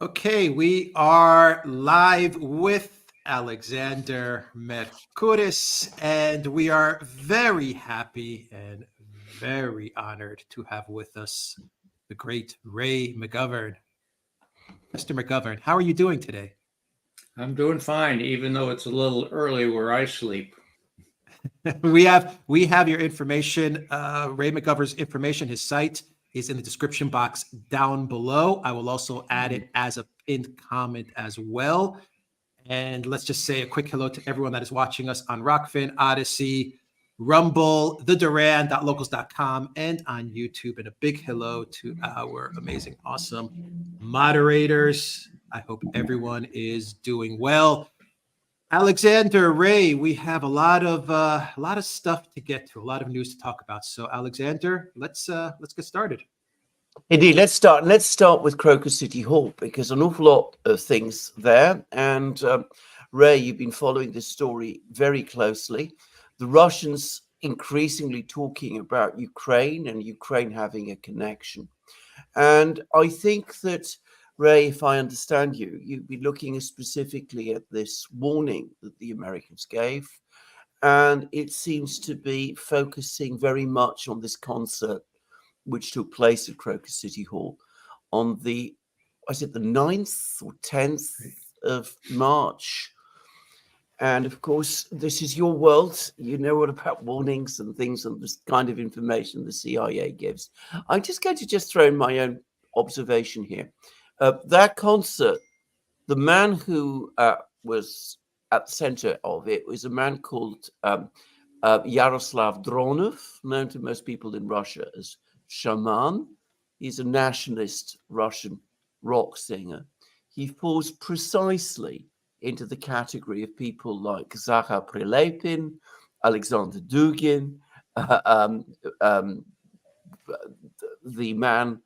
Okay, we are live with Alexander Mercouris, and we are very happy and very honored to have with us the great Ray McGovern. Mr. McGovern, how are you doing today? I'm doing fine, even though it's a little early where I sleep. we have your information, Ray McGovern's information. His site is in the description box down below. I will also add it as a pinned comment as well. And let's just say a quick hello to everyone that is watching us on Rockfin, Odyssey, Rumble, the Duran.locals.com, and on YouTube. And a big hello to our amazing, awesome moderators. I hope everyone is doing well. Alexander, Ray, we have a lot of stuff to get to, a lot of news to talk about. So, Alexander, let's get started. Indeed, let's start. Let's start with Kroer City Hall, because an awful lot of things there. And Ray, you've been following this story very closely. The Russians increasingly talking about Ukraine and Ukraine having a connection. And I think that, Ray, if I understand you, you'd be looking specifically at this warning that the Americans gave. And it seems to be focusing very much on this concert which took place at Kroer City Hall on the 9th or 10th of March. And of course, this is your world. You know what about warnings and things and this kind of information the CIA gives. I'm just going to throw in my own observation here. That concert, the man who was at the center of it was a man called Yaroslav Dronov, known to most people in Russia as Shaman. He's a nationalist Russian rock singer. He falls precisely into the category of people like Zakhar Prilepin, Alexander Dugin, the man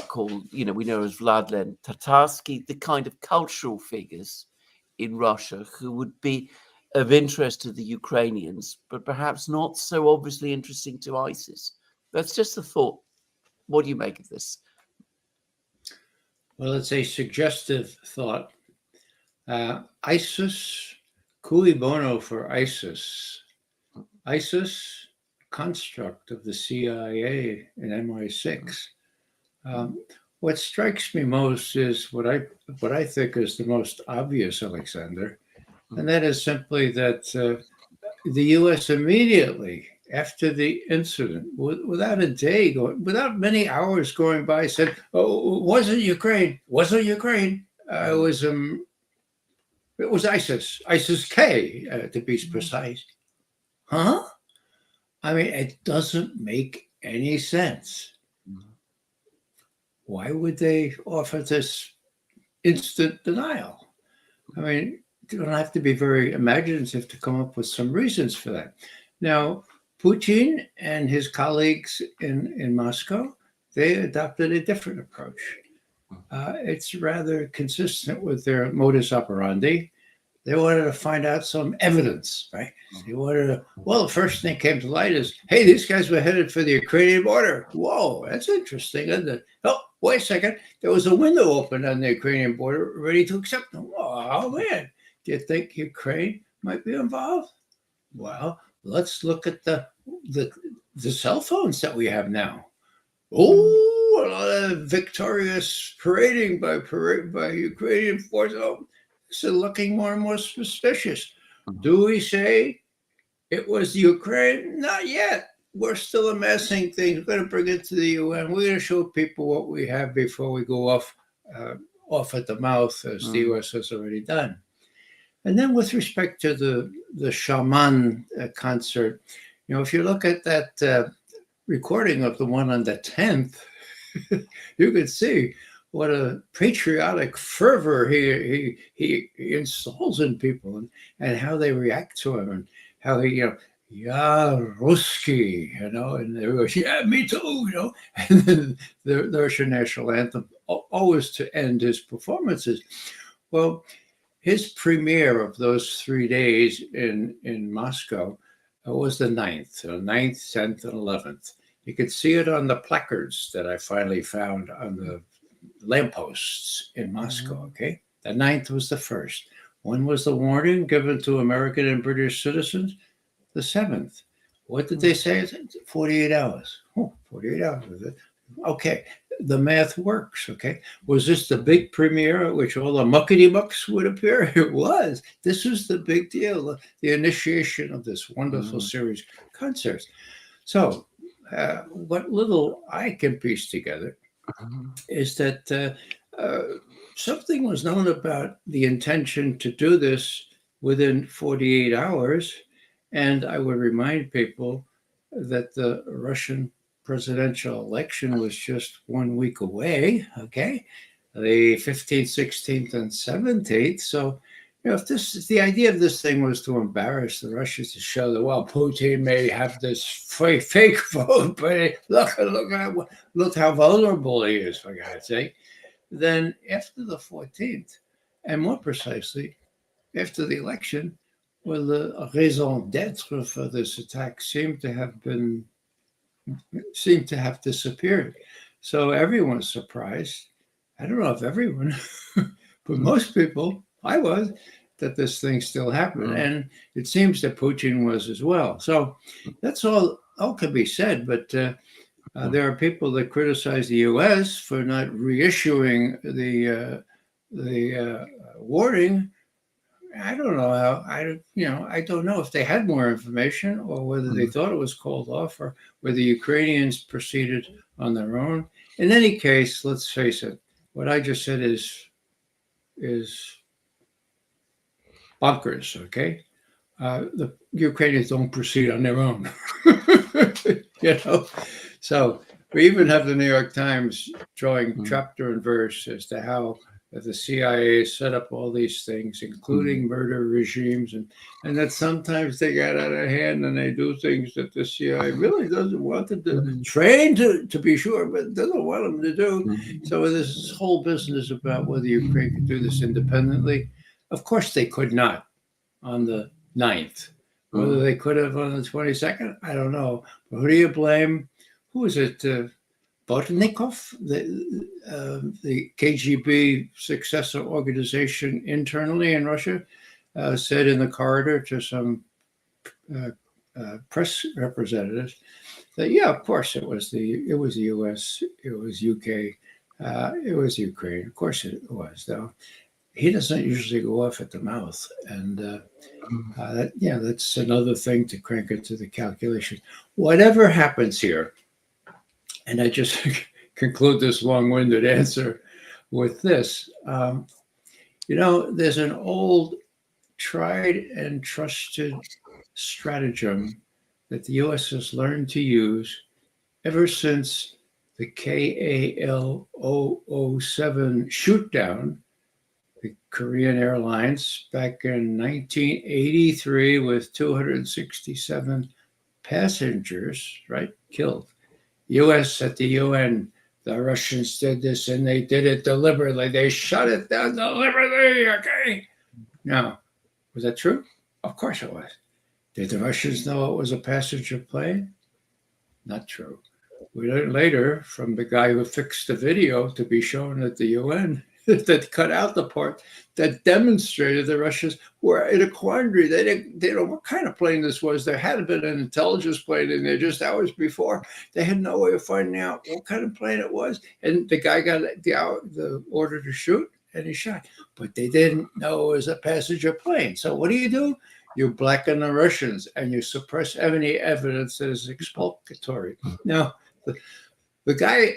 called, we know as Vladlen Tatarsky, the kind of cultural figures in Russia who would be of interest to the Ukrainians, but perhaps not so obviously interesting to ISIS. That's just a thought. What do you make of this? Well, it's a suggestive thought. ISIS, cui bono for ISIS. ISIS, construct of the CIA and MI6. What strikes me most is what I think is the most obvious, Alexander, and that is simply that the U.S. immediately after the incident, without a day going, without many hours going by, said, "Oh, it wasn't Ukraine. Wasn't Ukraine. It was ISIS. ISIS-K, to be precise." Huh? I mean, it doesn't make any sense. Why would they offer this instant denial? I mean, you don't have to be very imaginative to come up with some reasons for that. Now, Putin and his colleagues in Moscow, they adopted a different approach. It's rather consistent with their modus operandi. They wanted to find out some evidence, right? They wanted to, well, the first thing came to light is, hey, these guys were headed for the Ukrainian border. Whoa, that's interesting, isn't it? Oh, wait a second. There was a window open on the Ukrainian border ready to accept them. Oh, man. Do you think Ukraine might be involved? Well, let's look at the cell phones that we have now. Oh, a lot of victorious parading by Ukrainian forces. Oh, this is looking more and more suspicious. Do we say it was Ukraine? Not yet. We're still amassing things. We're going to bring it to the UN. We're going to show people what we have before we go off at the mouth, as the US has already done. And then with respect to the Shaman concert, if you look at that recording of the one on the 10th, you could see what a patriotic fervor he installs in people and how they react to him and how he, yeah, Ruski, and they go, yeah, me too, and then the Russian national anthem, always to end his performances. Well, his premiere of those 3 days in Moscow was the 9th, 9th, 10th, and 11th. You could see it on the placards that I finally found on the lampposts in Moscow, okay? The 9th was the 1st. When was the warning given to American and British citizens? The 7th. What did they say? 48 hours. Oh, 48 hours. Okay, the math works, okay? Was this the big premiere at which all the muckety-mucks would appear? It was. This was the big deal, the initiation of this wonderful series of concerts. So what little I can piece together is that something was known about the intention to do this within 48 hours. And I would remind people that the Russian presidential election was just 1 week away, okay? The 15th, 16th, and 17th. So, if the idea of this thing was to embarrass the Russians, to show that, well, Putin may have this fake vote, but look how vulnerable he is, for God's sake. Then after the 14th, and more precisely, after the election, well, the raison d'etre for this attack seemed to have disappeared. So everyone's surprised. I don't know if everyone, but most people, I was, that this thing still happened. And it seems that Putin was as well. So that's all can be said. But there are people that criticize the U.S. for not reissuing the warning. I don't know how. I don't know if they had more information or whether they thought it was called off or whether Ukrainians proceeded on their own. In any case, let's face it. What I just said is bonkers. Okay, the Ukrainians don't proceed on their own. So we even have the New York Times drawing chapter and verse as to how the CIA set up all these things, including murder regimes, and that sometimes they get out of hand and they do things that the CIA really doesn't want them to train to be sure, but doesn't want them to do. So there's this whole business about whether Ukraine could do this independently. Of course, they could not on the 9th. Whether they could have on the 22nd, I don't know. But who do you blame? Who is it? Bortnikov, the KGB successor organization internally in Russia, said in the corridor to some press representatives that, yeah, of course it was the US, it was UK, it was Ukraine. Of course it was, though. He doesn't usually go off at the mouth, and that's another thing to crank into the calculation. Whatever happens here. And I just conclude this long-winded answer with this. There's an old tried and trusted stratagem that the U.S. has learned to use ever since the KAL 007 shoot-down, the Korean Airlines, back in 1983 with 267 passengers, right, killed. U.S. at the UN, the Russians did this and they did it deliberately. They shut it down deliberately, okay? Now, was that true? Of course it was. Did the Russians know it was a passenger plane? Not true. We learned later from the guy who fixed the video to be shown at the UN that cut out the part that demonstrated the Russians were in a quandary. They didn't know what kind of plane this was. There had been an intelligence plane in there just hours before. They had no way of finding out what kind of plane it was. And the guy got the order to shoot, and he shot. But they didn't know it was a passenger plane. So what do? You blacken the Russians, and you suppress any evidence that is exculpatory. Now, the guy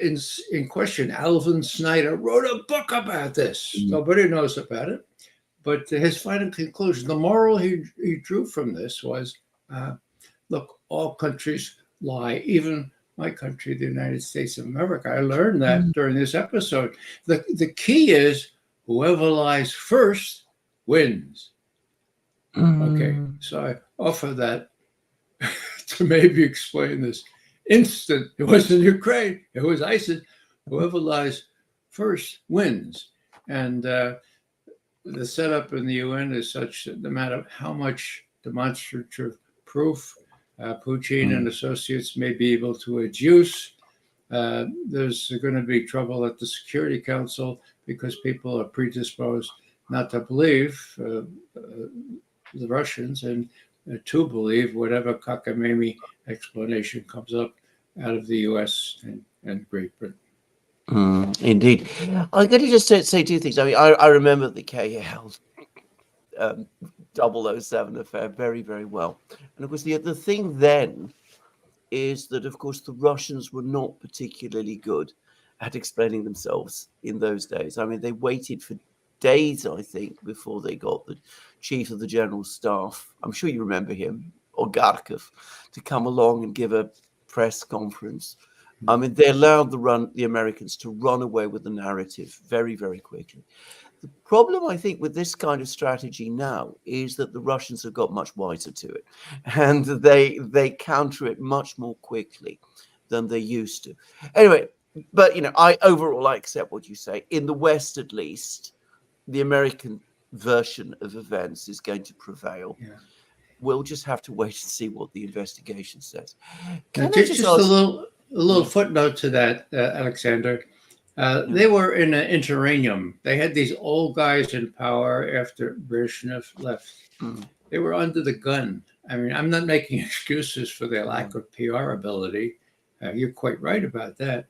in question, Alvin Snyder, wrote a book about this. Nobody knows about it. But his final conclusion, the moral he drew from this was, look, all countries lie, even my country, the United States of America. I learned that during this episode. The key is whoever lies first wins. Okay, so I offer that to maybe explain this. Instant. It wasn't Ukraine. It was ISIS. Whoever lies first wins. And the setup in the UN is such that no matter how much demonstrative proof Putin and associates may be able to adduce, There's going to be trouble at the Security Council because people are predisposed not to believe the Russians and to believe whatever cockamamie explanation comes up out of the U.S. and Great Britain. Indeed. I'm going to just say two things. I mean, I remember the KL 007 affair very, very well. And of course, the thing then is that, of course, the Russians were not particularly good at explaining themselves in those days. I mean, they waited for days, I think, before they got the chief of the general staff, I'm sure you remember him, Ogarkov, to come along and give a press conference. I mean, they allowed the Americans to run away with the narrative very, very quickly. The problem, I think, with this kind of strategy now is that the Russians have got much wiser to it, and they counter it much more quickly than they used to. Anyway, but I accept what you say. In the West, at least, the American version of events is going to prevail. Yeah. We'll just have to wait and see what the investigation says. Just a little footnote to that, Alexander. They were in an interregnum. They had these old guys in power after Brezhnev left. They were under the gun. I mean, I'm not making excuses for their lack of PR ability. You're quite right about that.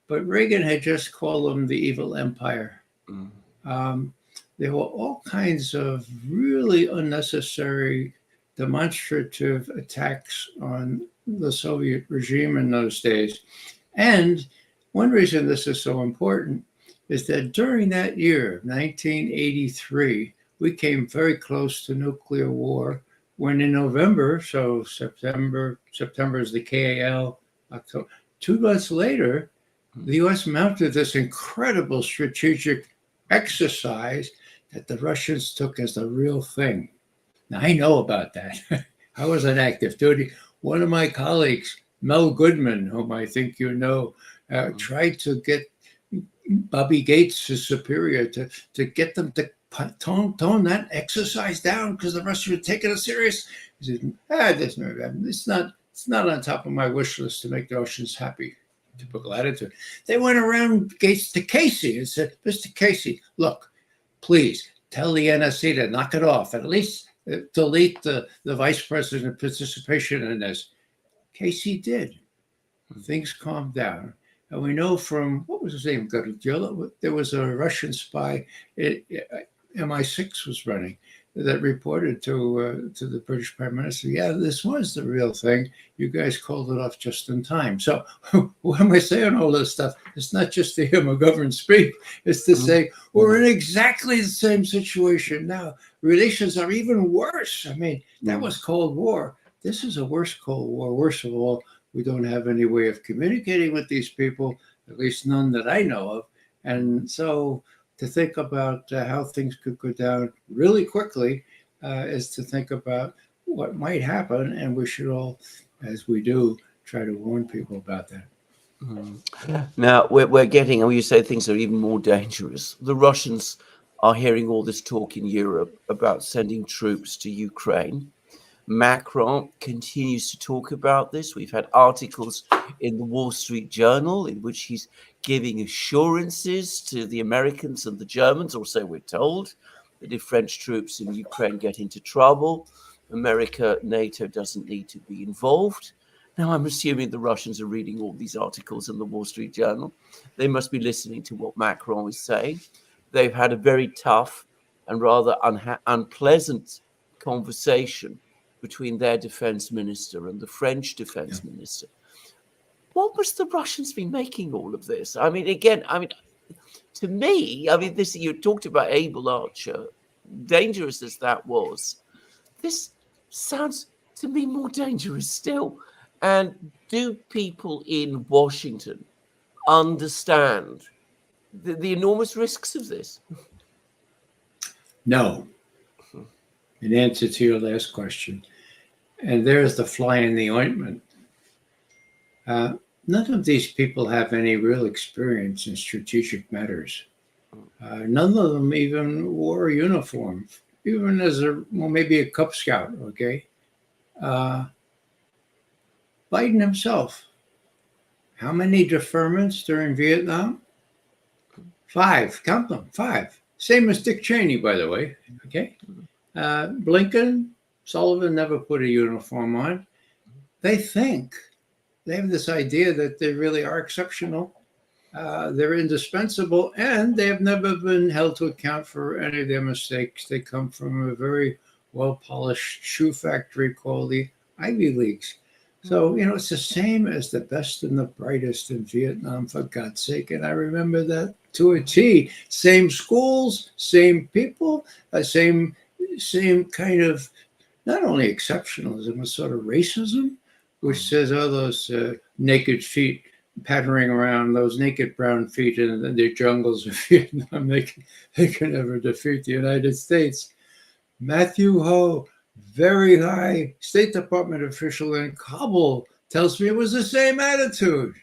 But Reagan had just called them the evil empire. There were all kinds of really unnecessary demonstrative attacks on the Soviet regime in those days. And one reason this is so important is that during that year, 1983, we came very close to nuclear war when in November, so September is the KAL, October, 2 months later, the US mounted this incredible strategic exercise that the Russians took as the real thing. Now, I know about that. I was on active duty. One of my colleagues, Mel Goodman, whom I think you know, tried to get Bobby Gates, his superior, to get them to tone that exercise down because the Russians were taking it serious. He said, there's no, it's not on top of my wish list to make the Russians happy. Typical attitude. They went around Gates to Casey and said, Mr. Casey, look, please tell the NSC to knock it off, at least delete the vice president participation in this. Casey did. Things calmed down. And we know from, what was his name? There was a Russian spy, MI6 was running, that reported to the British Prime Minister, yeah, this was the real thing. You guys called it off just in time. So when we're saying all this stuff, it's not just to hear McGovern speak. It's to say we're in exactly the same situation now. Relations are even worse. I mean, that was Cold War. This is a worse Cold War. Worst of all, we don't have any way of communicating with these people, at least none that I know of. And so to think about how things could go down really quickly is to think about what might happen. And we should all, as we do, try to warn people about that. Now, we're getting, and you say things are even more dangerous. The Russians are hearing all this talk in Europe about sending troops to Ukraine. Macron continues to talk about this. We've had articles in the Wall Street Journal in which he's giving assurances to the Americans and the Germans, or so we're told, that if French troops in Ukraine get into trouble, NATO doesn't need to be involved. Now, I'm assuming the Russians are reading all these articles in the Wall Street Journal. They must be listening to what Macron is saying. They've had a very tough and rather unpleasant conversation between their defense minister and the French defense minister. What must the Russians be making all of this? I mean, again, to me, this, you talked about Able Archer, dangerous as that was. This sounds to me more dangerous still. And do people in Washington understand the enormous risks of this? No. In answer to your last question, and there's the fly in the ointment. None of these people have any real experience in strategic matters. None of them even wore a uniform, even as maybe a Cub Scout, okay? Biden himself How many deferments during Vietnam? 5. Count them. 5. Same as Dick Cheney, by the way. Okay. Blinken, Sullivan never put a uniform on. They have this idea that they really are exceptional. They're indispensable, and they have never been held to account for any of their mistakes. They come from a very well-polished shoe factory called the Ivy Leagues. So, it's the same as the best and the brightest in Vietnam, for God's sake. And I remember that to a T. Same schools, same people, same kind of not only exceptionalism, but sort of racism, which says, oh, those naked feet pattering around, those naked brown feet in the jungles of Vietnam, they can never defeat the United States. Matthew Ho, very high State Department official in Kabul, tells me it was the same attitude.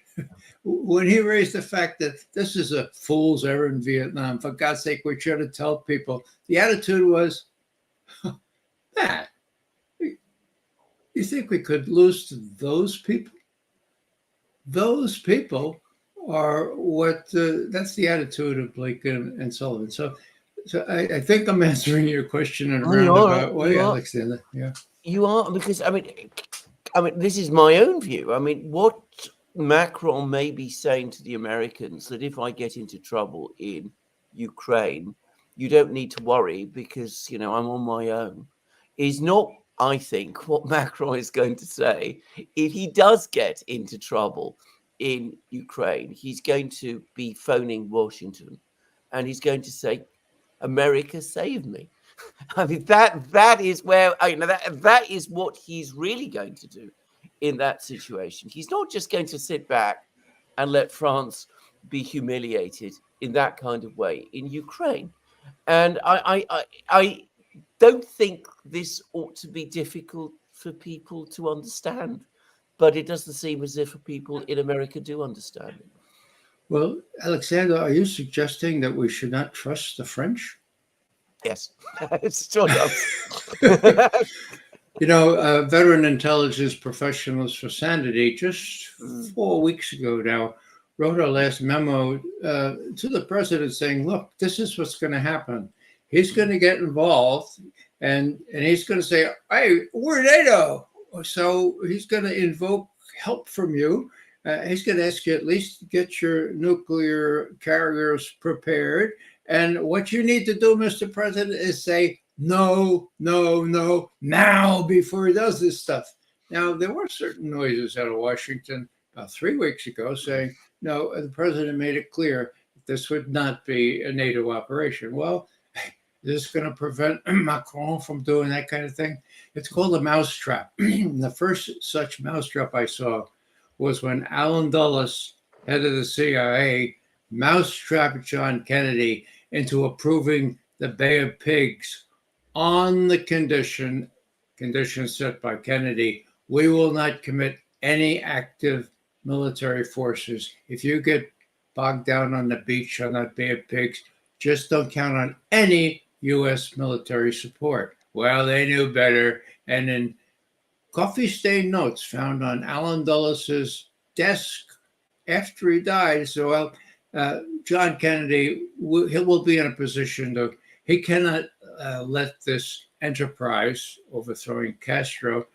When he raised the fact that this is a fool's errand, Vietnam, for God's sake, we're trying to tell people, the attitude was, Matt, you think we could lose to those people? Those people are that's the attitude of Blinken and Sullivan. So I think I'm answering your question in a roundabout way, Alexander. Yeah. You are, because I mean, this is my own view. I mean, what Macron may be saying to the Americans, that if I get into trouble in Ukraine, you don't need to worry because, I'm on my own, is not, I think, what Macron is going to say. If he does get into trouble in Ukraine, he's going to be phoning Washington and he's going to say, America, save me. I mean, that is where that is what he's really going to do in that situation. He's not just going to sit back and let France be humiliated in that kind of way in Ukraine. And I don't think this ought to be difficult for people to understand, but it doesn't seem as if people in America do understand it. Well, Alexander, are you suggesting that we should not trust the French? Yes, it's sort of. Veteran intelligence professionals for sanity just 4 weeks ago now wrote our last memo to the president saying, look, this is what's going to happen. He's going to get involved and he's going to say, hey, we're NATO. So he's going to invoke help from you. He's going to ask you at least to get your nuclear carriers prepared. And what you need to do, Mr. President, is say, no, now before he does this stuff. Now, there were certain noises out of Washington about 3 weeks ago saying, no, the president made it clear this would not be a NATO operation. Well, is this going to prevent Macron from doing that kind of thing? It's called a mousetrap. The first such mousetrap I saw was when Alan Dulles, head of the CIA, mousetrapped John Kennedy into approving the Bay of Pigs on the condition set by Kennedy, we will not commit any active military forces. If you get bogged down on the beach on that Bay of Pigs, just don't count on any U.S. military support. Well, they knew better. And in coffee-stained notes found on Alan Dulles' desk after he died, so John Kennedy will be in a position to, he cannot let this enterprise overthrowing Castro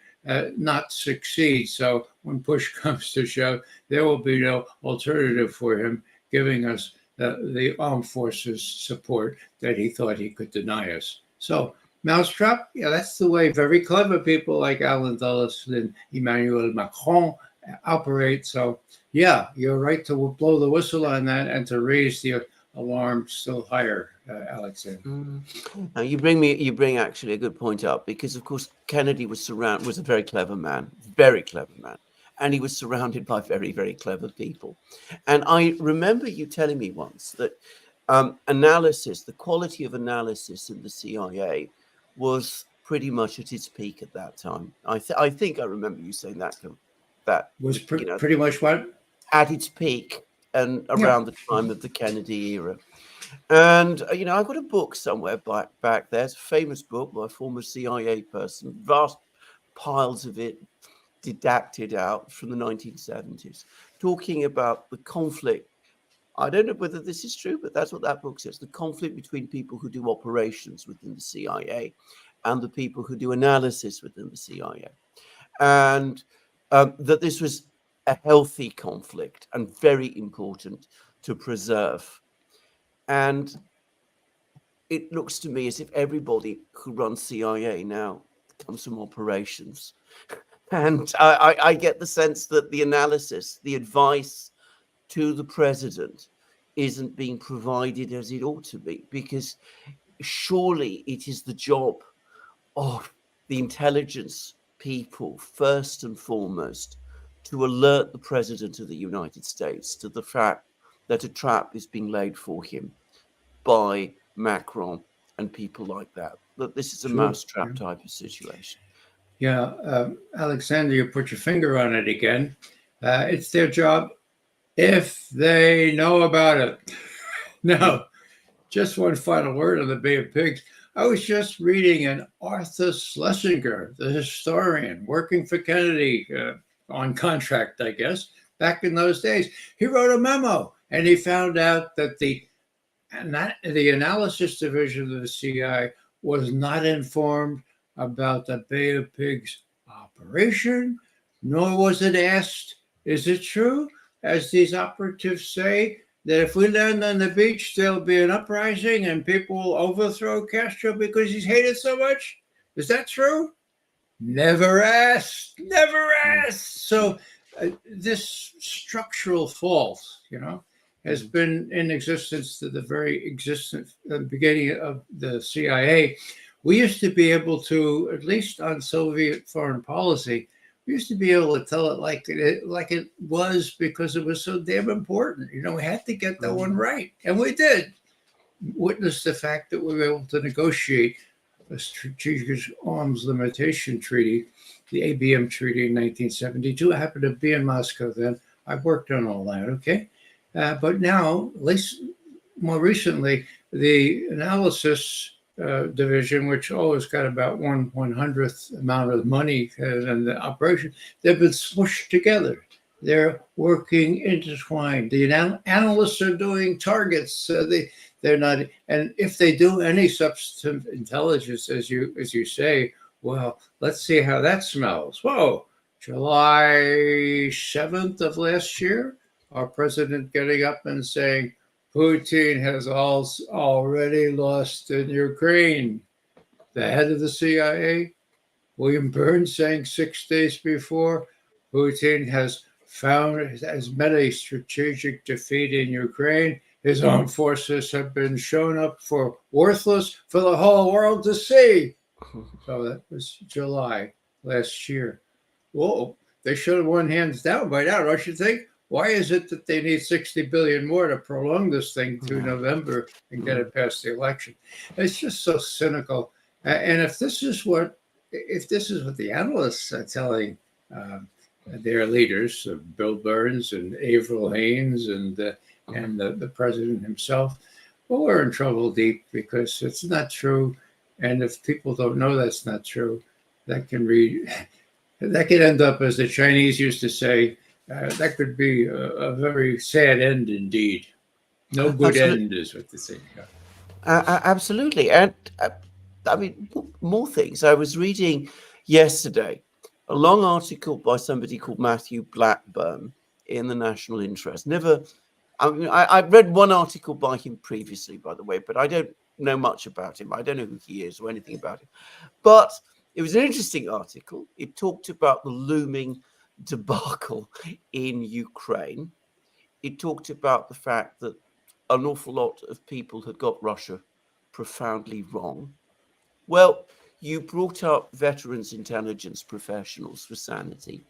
not succeed. So when push comes to shove, there will be no alternative for him giving us the armed forces support that he thought he could deny us. So mousetrap, yeah, that's the way very clever people like Alan Dulles and Emmanuel Macron operate. So yeah, you're right to blow the whistle on that and to raise the alarm still higher, Alexander. Now you bring actually a good point up, because of course Kennedy was a very clever man, and he was surrounded by very, very clever people. And I remember you telling me once that the quality of analysis in the CIA was pretty much at its peak at that time. I think I remember you saying that Was pretty much what? At its peak and around the time of the Kennedy era. And, I've got a book somewhere back there. It's a famous book by a former CIA person, vast piles of it redacted out from the 1970s, talking about the conflict. I don't know whether this is true, but that's what that book says. The conflict between people who do operations within the CIA and the people who do analysis within the CIA. And that this was a healthy conflict and very important to preserve. And it looks to me as if everybody who runs CIA now comes from operations. And I get the sense that the analysis, the advice to the president isn't being provided as it ought to be, because surely it is the job of the intelligence people, first and foremost, to alert the president of the United States to the fact that a trap is being laid for him by Macron and people like that, that this is a mousetrap type of situation. Yeah, Alexander, you put your finger on it again. It's their job if they know about it. Now, just one final word on the Bay of Pigs. I was just reading an Arthur Schlesinger, the historian working for Kennedy on contract, I guess, back in those days. He wrote a memo and he found out that the analysis division of the CIA was not informed about the Bay of Pigs operation, nor was it asked, is it true, as these operatives say, that if we land on the beach, there'll be an uprising and people will overthrow Castro because he's hated so much? Is that true? Never asked, never asked. So this structural fault, has been in existence to the very existence, beginning of the CIA. We used to be able to, at least on Soviet foreign policy, we used to be able to tell it like it was, because it was so damn important. We had to get that one right. And we did. Witness the fact that we were able to negotiate a strategic arms limitation treaty, the ABM treaty in 1972. I happened to be in Moscow then. I worked on all that, okay? But now, at least more recently, the analysis division, which always got about 1/100th amount of money in the operation, they've been smushed together. They're working intertwined. The analysts are doing targets. They're not, and if they do any substantive intelligence, as you say, well, let's see how that smells. Whoa, July 7th of last year, our president getting up and saying, Putin has already lost in Ukraine. The head of the CIA, William Burns, saying 6 days before, Putin has met a strategic defeat in Ukraine. His armed forces have been shown up for worthless for the whole world to see. So that was July last year. Whoa, they should have won hands down by now, don't you think? Why is it that they need 60 billion more to prolong this thing to November and get it past the election? It's just so cynical. And if this is what the analysts are telling their leaders, Bill Burns and Evelyn Haynes and the president himself, well, we're in trouble deep, because it's not true. And if people don't know that's not true, that can end up, as the Chinese used to say, that could be a very sad end indeed. No good end is what they say. Absolutely. And I mean, more things. I was reading yesterday a long article by somebody called Matthew Blackburn in the National Interest. I've read one article by him previously, by the way, but I don't know much about him. I don't know who he is or anything about him. But it was an interesting article. It talked about the looming debacle in Ukraine. It talked about the fact that an awful lot of people had got Russia profoundly wrong. Well, you brought up veterans intelligence professionals for sanity,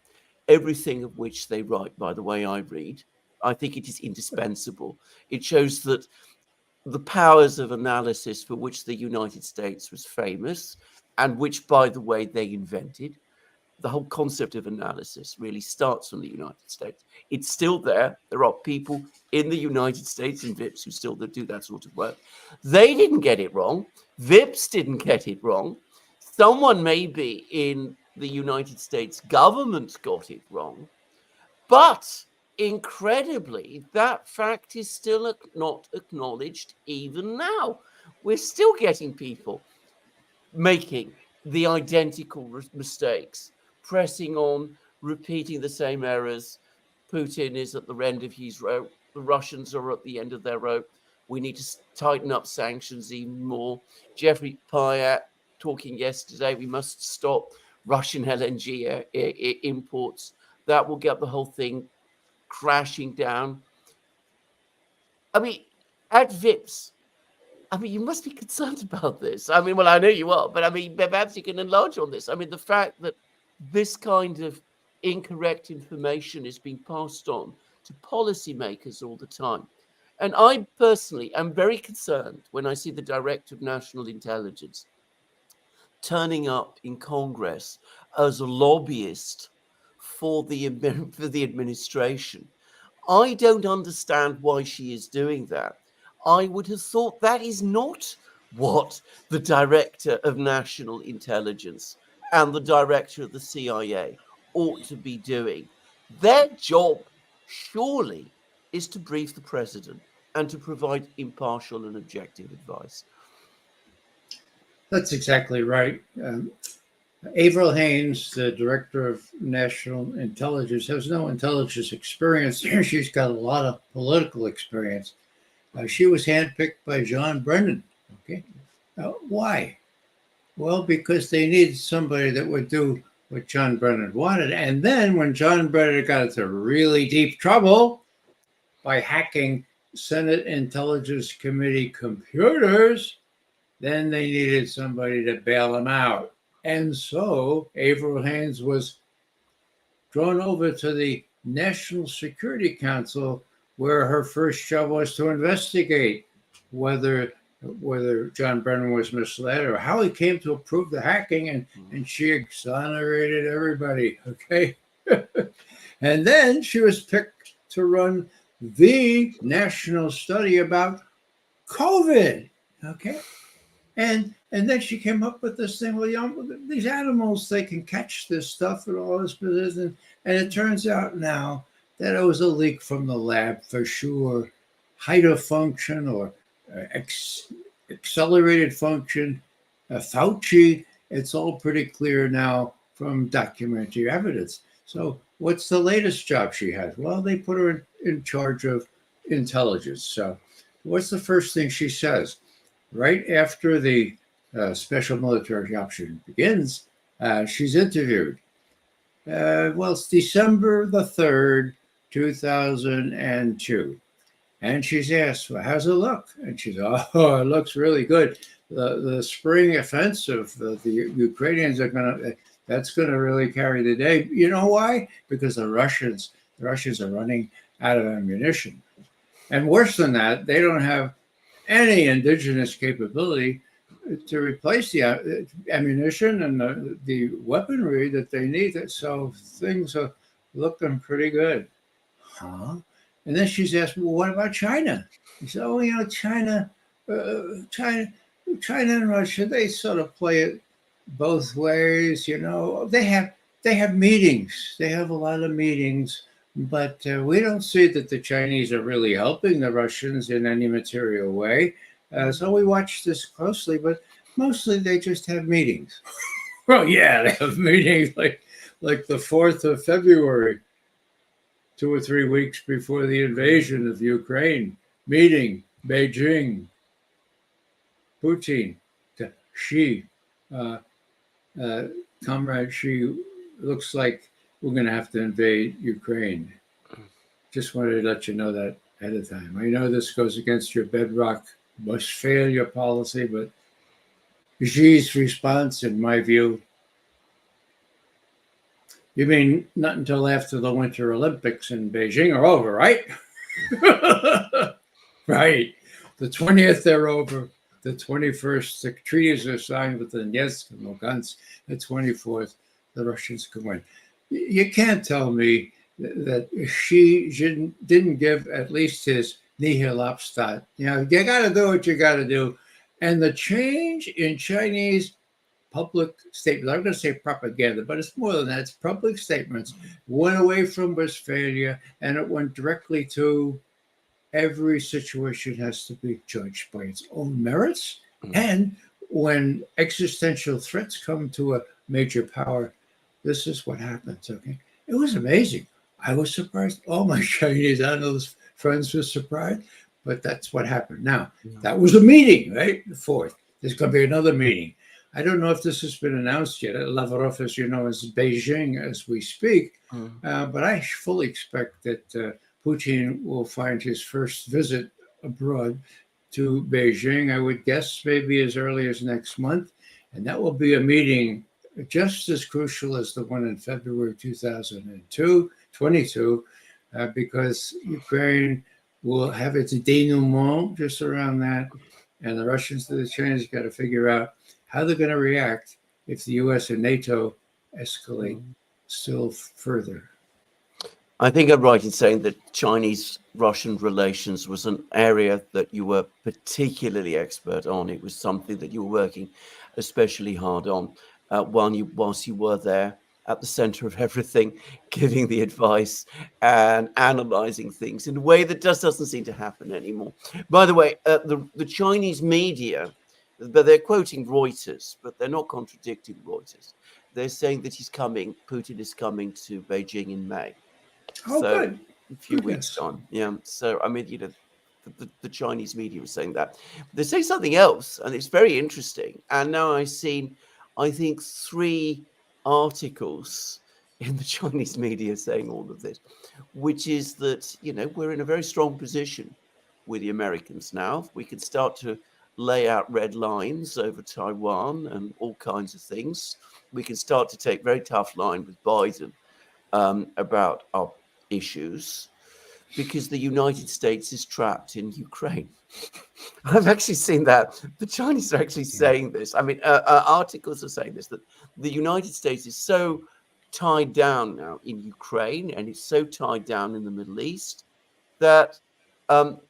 everything of which they write, by the way I read. I think it is indispensable. It shows that the powers of analysis for which the United States was famous, and which, by the way, they invented, the whole concept of analysis really starts from the United States. It's still there. There are people in the United States and VIPs who still do that sort of work. They didn't get it wrong. VIPs didn't get it wrong. Someone maybe in the United States government got it wrong. But incredibly, that fact is still not acknowledged even now. We're still getting people making the identical mistakes, pressing on, repeating the same errors. Putin is at the end of his rope. The Russians are at the end of their rope. We need to tighten up sanctions even more. Jeffrey Pyatt talking yesterday, we must stop Russian LNG imports. That will get the whole thing crashing down. I mean, at VIPS, I mean, you must be concerned about this. I mean, well, I know you are, but I mean, perhaps you can enlarge on this. I mean, the fact that this kind of incorrect information is being passed on to policymakers all the time. And I personally am very concerned when I see the Director of National Intelligence turning up in Congress as a lobbyist for the administration. I don't understand why she is doing that. I would have thought that is not what the Director of National Intelligence and the Director of the CIA ought to be doing. Their job, surely, is to brief the President and to provide impartial and objective advice. That's exactly right. Evelyn Haynes, the Director of National Intelligence, has no intelligence experience. She's got a lot of political experience. She was handpicked by John Brennan. Okay, why? Well, because they needed somebody that would do what John Brennan wanted. And then when John Brennan got into really deep trouble by hacking Senate Intelligence Committee computers, then they needed somebody to bail him out. And so Evelyn Haynes was drawn over to the National Security Council, where her first job was to investigate whether John Brennan was misled or how he came to approve the hacking, and she exonerated everybody, okay? And then she was picked to run the national study about COVID, okay? And then she came up with this thing, well, you know, these animals, they can catch this stuff and all this business. And it turns out now that it was a leak from the lab for sure. Height of function or accelerated function, Fauci, it's all pretty clear now from documentary evidence. So what's the latest job she has? Well, they put her in charge of intelligence. So what's the first thing she says? Right after the special military operation begins, she's interviewed. Well, it's December the 3rd, 2002. And she's asked, well, how's it look? And she's, oh, it looks really good. The spring offensive, the Ukrainians that's going to really carry the day. You know why? Because the Russians are running out of ammunition. And worse than that, they don't have any indigenous capability to replace the ammunition and the weaponry that they need. So things are looking pretty good. Huh? And then she's asked, well, what about China? He said, oh, you know, China and Russia, they sort of play it both ways. You know, they have meetings. They have a lot of meetings, but we don't see that the Chinese are really helping the Russians in any material way. So we watch this closely, but mostly they just have meetings. Well, yeah, they have meetings like the 4th of February, 2 or 3 weeks before the invasion of Ukraine. Meeting, Beijing, Putin, Xi, Comrade Xi, looks like we're going to have to invade Ukraine. Just wanted to let you know that ahead of time. I know this goes against your bedrock must failure policy, but Xi's response, in my view, you mean not until after the Winter Olympics in Beijing are over, right? Right. The 20th, they're over. The 21st, the treaties are signed with the Eskimo guns. The 24th, the Russians can win. You can't tell me that Xi didn't give at least his nihil obstat. You know, you got to do what you got to do. And the change in Chinese public statements. I'm going to say propaganda, but it's more than that. It's public statements. Went away from Westphalia, and it went directly to every situation has to be judged by its own merits. And when existential threats come to a major power, this is what happens. Okay, it was amazing. I was surprised. All my Chinese analyst friends were surprised, but that's what happened. Now, that was a meeting, right? The 4th. There's going to be another meeting. I don't know if this has been announced yet. Lavrov, as you know, is Beijing as we speak. But I fully expect that Putin will find his first visit abroad to Beijing, I would guess maybe as early as next month. And that will be a meeting just as crucial as the one in February 2022, because Ukraine will have its denouement just around that. And the Russians and the Chinese got to figure out how they're going to react if the US and NATO escalate still further. I think I'm right in saying that Chinese-Russian relations was an area that you were particularly expert on. It was something that you were working especially hard on whilst you were there at the center of everything, giving the advice and analyzing things in a way that just doesn't seem to happen anymore. By the way, the Chinese media, but they're quoting Reuters, but they're not contradicting Reuters. They're saying that Putin is coming to Beijing in May. Oh, So good. a few weeks time. Yeah. So, I mean, the Chinese media is saying that. They say something else, and it's very interesting. And now I've seen, I think, 3 articles in the Chinese media saying all of this, which is that, we're in a very strong position with the Americans now. We can start to lay out red lines over Taiwan and all kinds of things. We can start to take very tough line with Biden about our issues, because the United States is trapped in Ukraine. I've actually seen that. The Chinese are actually saying this. I mean, articles are saying this, that the United States is so tied down now in Ukraine, and it's so tied down in the Middle East, that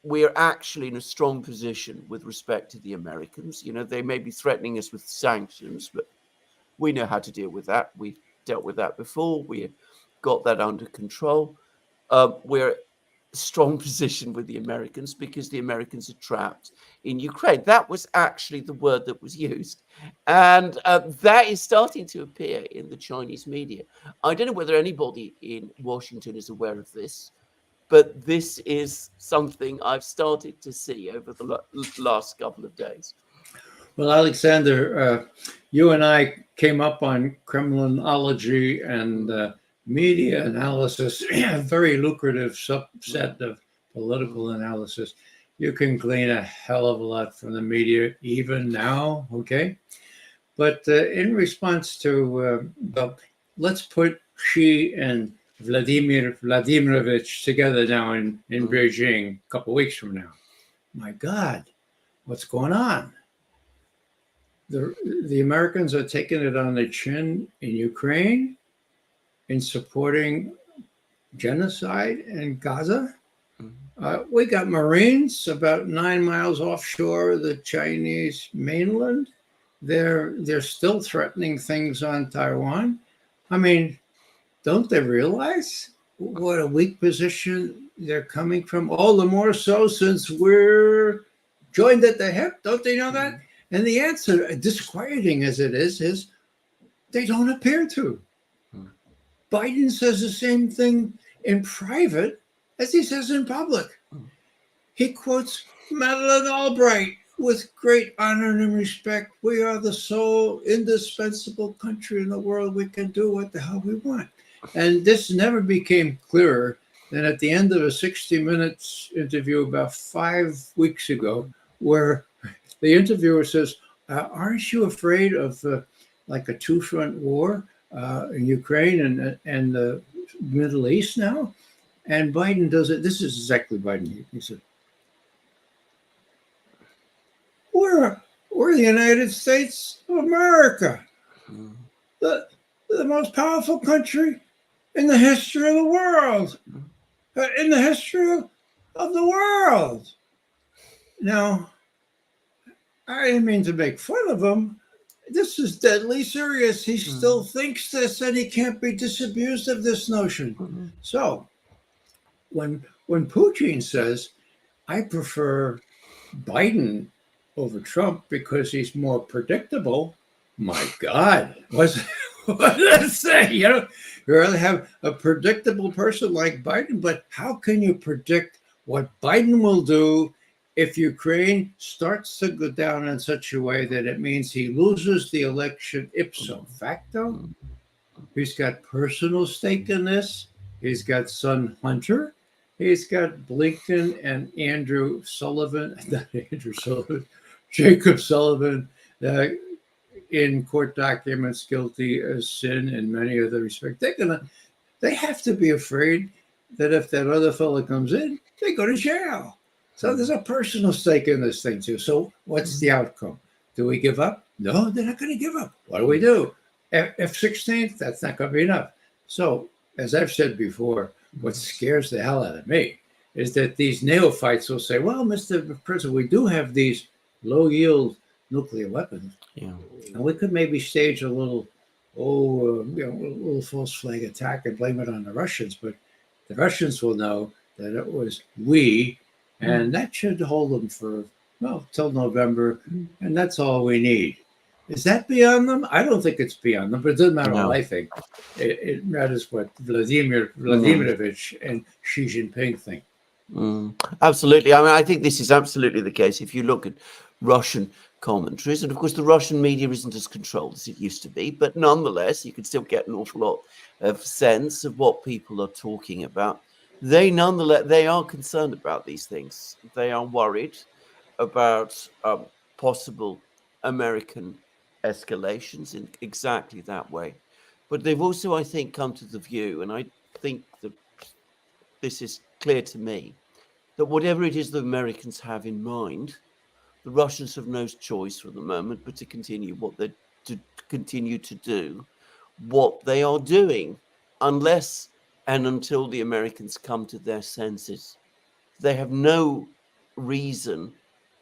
we are actually in a strong position with respect to the Americans. They may be threatening us with sanctions, but we know how to deal with that. We've dealt with that before. We got that under control. We're in a strong position with the Americans because the Americans are trapped in Ukraine. That was actually the word that was used. And that is starting to appear in the Chinese media. I don't know whether anybody in Washington is aware of this, but this is something I've started to see over the last couple of days. Well, Alexander, you and I came up on Kremlinology and media analysis, a very lucrative subset of political analysis. You can glean a hell of a lot from the media, even now, okay? But in response to, let's put Xi and Vladimir Vladimirovich together now in Beijing a couple of weeks from now. My God, what's going on? The Americans are taking it on the chin in Ukraine, in supporting genocide in Gaza. We got Marines about 9 miles offshore the Chinese mainland. They're still threatening things on Taiwan. I mean, don't they realize what a weak position they're coming from? All the more so since we're joined at the hip. Don't they know that? And the answer, disquieting as it is they don't appear to. Biden says the same thing in private as he says in public. He quotes Madeleine Albright with great honor and respect. We are the sole indispensable country in the world. We can do what the hell we want. And this never became clearer than at the end of a 60 Minutes interview about 5 weeks ago, where the interviewer says, aren't you afraid of like a 2-front war in Ukraine and the Middle East now? And Biden does it. This is exactly Biden. He said, we're the United States of America, the most powerful country in the history of the world, in the history of the world. Now, I didn't mean to make fun of him, This is deadly serious. He still thinks this, and he can't be disabused of this notion. So when Putin says, I prefer Biden over Trump because he's more predictable, my God, what does that say? You rather have a predictable person like Biden, but how can you predict what Biden will do if Ukraine starts to go down in such a way that it means he loses the election ipso facto? He's got personal stake in this. He's got son Hunter. He's got Blinken and Andrew Sullivan, not Andrew Sullivan, Jacob Sullivan, in court documents guilty as sin in many other respects. They have to be afraid that if that other fellow comes in, they go to jail. So there's a personal stake in this thing too. So what's the outcome? Do we give up? No, they're not going to give up. What do we do? F-16, that's not going to be enough. So, as I've said before, what scares the hell out of me is that these neophytes will say, well, Mr. President, we do have these low-yield nuclear weapons. Yeah. And we could maybe stage a little, little false flag attack and blame it on the Russians. But the Russians will know that it was we, and that should hold them for, till November, and that's all we need. Is that beyond them? I don't think it's beyond them, but it doesn't matter what I think. It matters what Vladimir Vladimirovich and Xi Jinping think. Absolutely. I mean, I think this is absolutely the case. If you look at Russian commentaries, and of course, the Russian media isn't as controlled as it used to be, but nonetheless, you can still get an awful lot of sense of what people are talking about. They are concerned about these things. They are worried about possible American escalations in exactly that way. But they've also, I think, come to the view, and I think that this is clear to me, that whatever it is the Americans have in mind, the Russians have no choice for the moment but to continue to do what they are doing, unless and until the Americans come to their senses. They have no reason,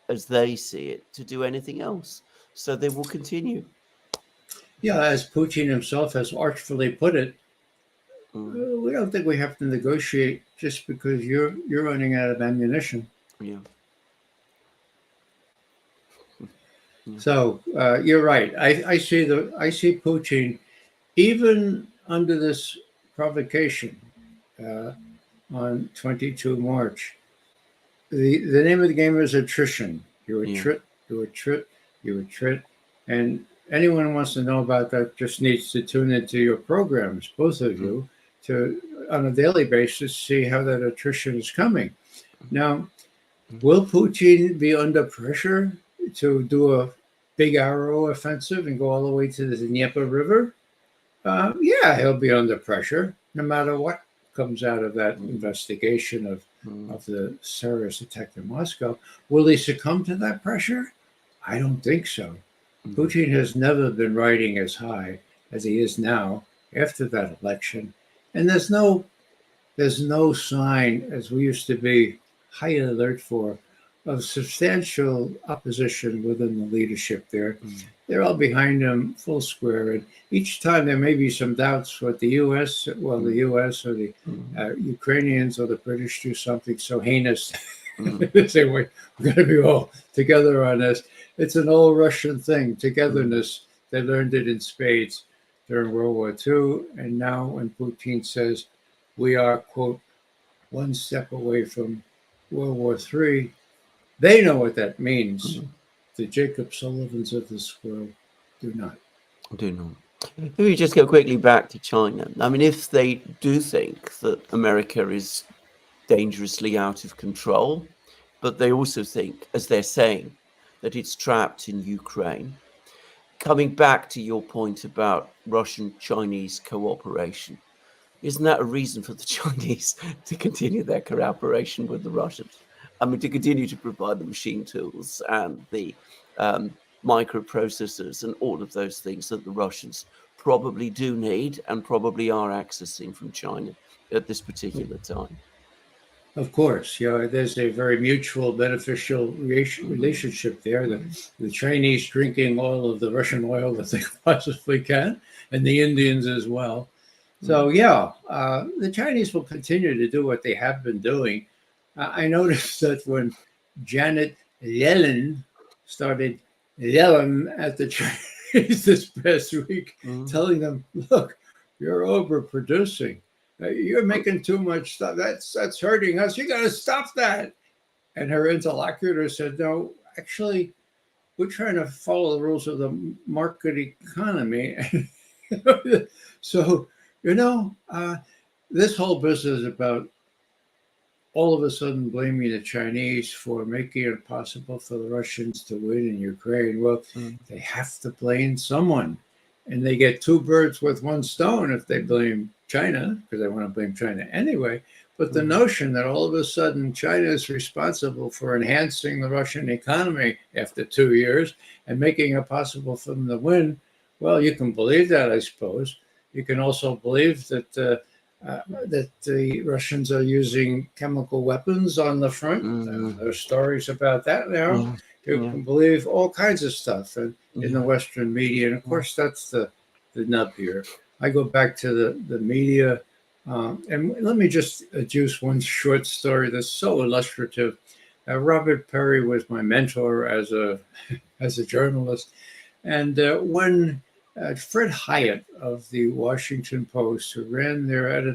as they see it, to do anything else. So they will continue. Yeah, as Putin himself has artfully put it, we don't think we have to negotiate just because you're running out of ammunition. Yeah. So you're right. I see Putin, even under this provocation on 22 March. The name of the game is attrition. You attrit, and anyone who wants to know about that just needs to tune into your programs, both of you, to on a daily basis see how that attrition is coming. Now, will Putin be under pressure to do a big arrow offensive and go all the way to the Dnieper River? Yeah, he'll be under pressure no matter what comes out of that investigation of the terrorist attack in Moscow. Will he succumb to that pressure? I don't think so. Putin has never been riding as high as he is now after that election. And there's no sign, as we used to be high alert for, of substantial opposition within the leadership there. They're all behind him full square. And each time there may be some doubts what the U.S. or the Ukrainians or the British do something so heinous. They say, we're going to be all together on this. It's an old Russian thing, togetherness. They learned it in spades during World War II. And now when Putin says we are, quote, one step away from World War III, they know what that means. The Jacob Sullivans of this world do not. Let me just go quickly back to China. I mean, if they do think that America is dangerously out of control, but they also think, as they're saying, that it's trapped in Ukraine. Coming back to your point about Russian-Chinese cooperation, isn't that a reason for the Chinese to continue their cooperation with the Russians? I mean, to continue to provide the machine tools and the microprocessors and all of those things that the Russians probably do need and probably are accessing from China at this particular time. Of course, there's a very mutual beneficial relationship there. The Chinese drinking all of the Russian oil that they possibly can, and the Indians as well. So, the Chinese will continue to do what they have been doing. I noticed that when Janet Yellen started yelling at the Chinese this past week, telling them, look, you're overproducing. You're making too much stuff. That's hurting us. You got to stop that. And her interlocutor said, no, actually, we're trying to follow the rules of the market economy. So, this whole business about all of a sudden blaming the Chinese for making it possible for the Russians to win in Ukraine. Well, they have to blame someone. And they get two birds with one stone if they blame China, because they want to blame China anyway. But the notion that all of a sudden China is responsible for enhancing the Russian economy after 2 years and making it possible for them to win, well, you can believe that, I suppose. You can also believe that the Russians are using chemical weapons on the front. There's stories about that now. You can believe all kinds of stuff in the Western media. And of course, that's the nub here. I go back to the media. And let me just adduce one short story that's so illustrative. Robert Perry was my mentor as a journalist. And when Fred Hyatt of the Washington Post, who ran their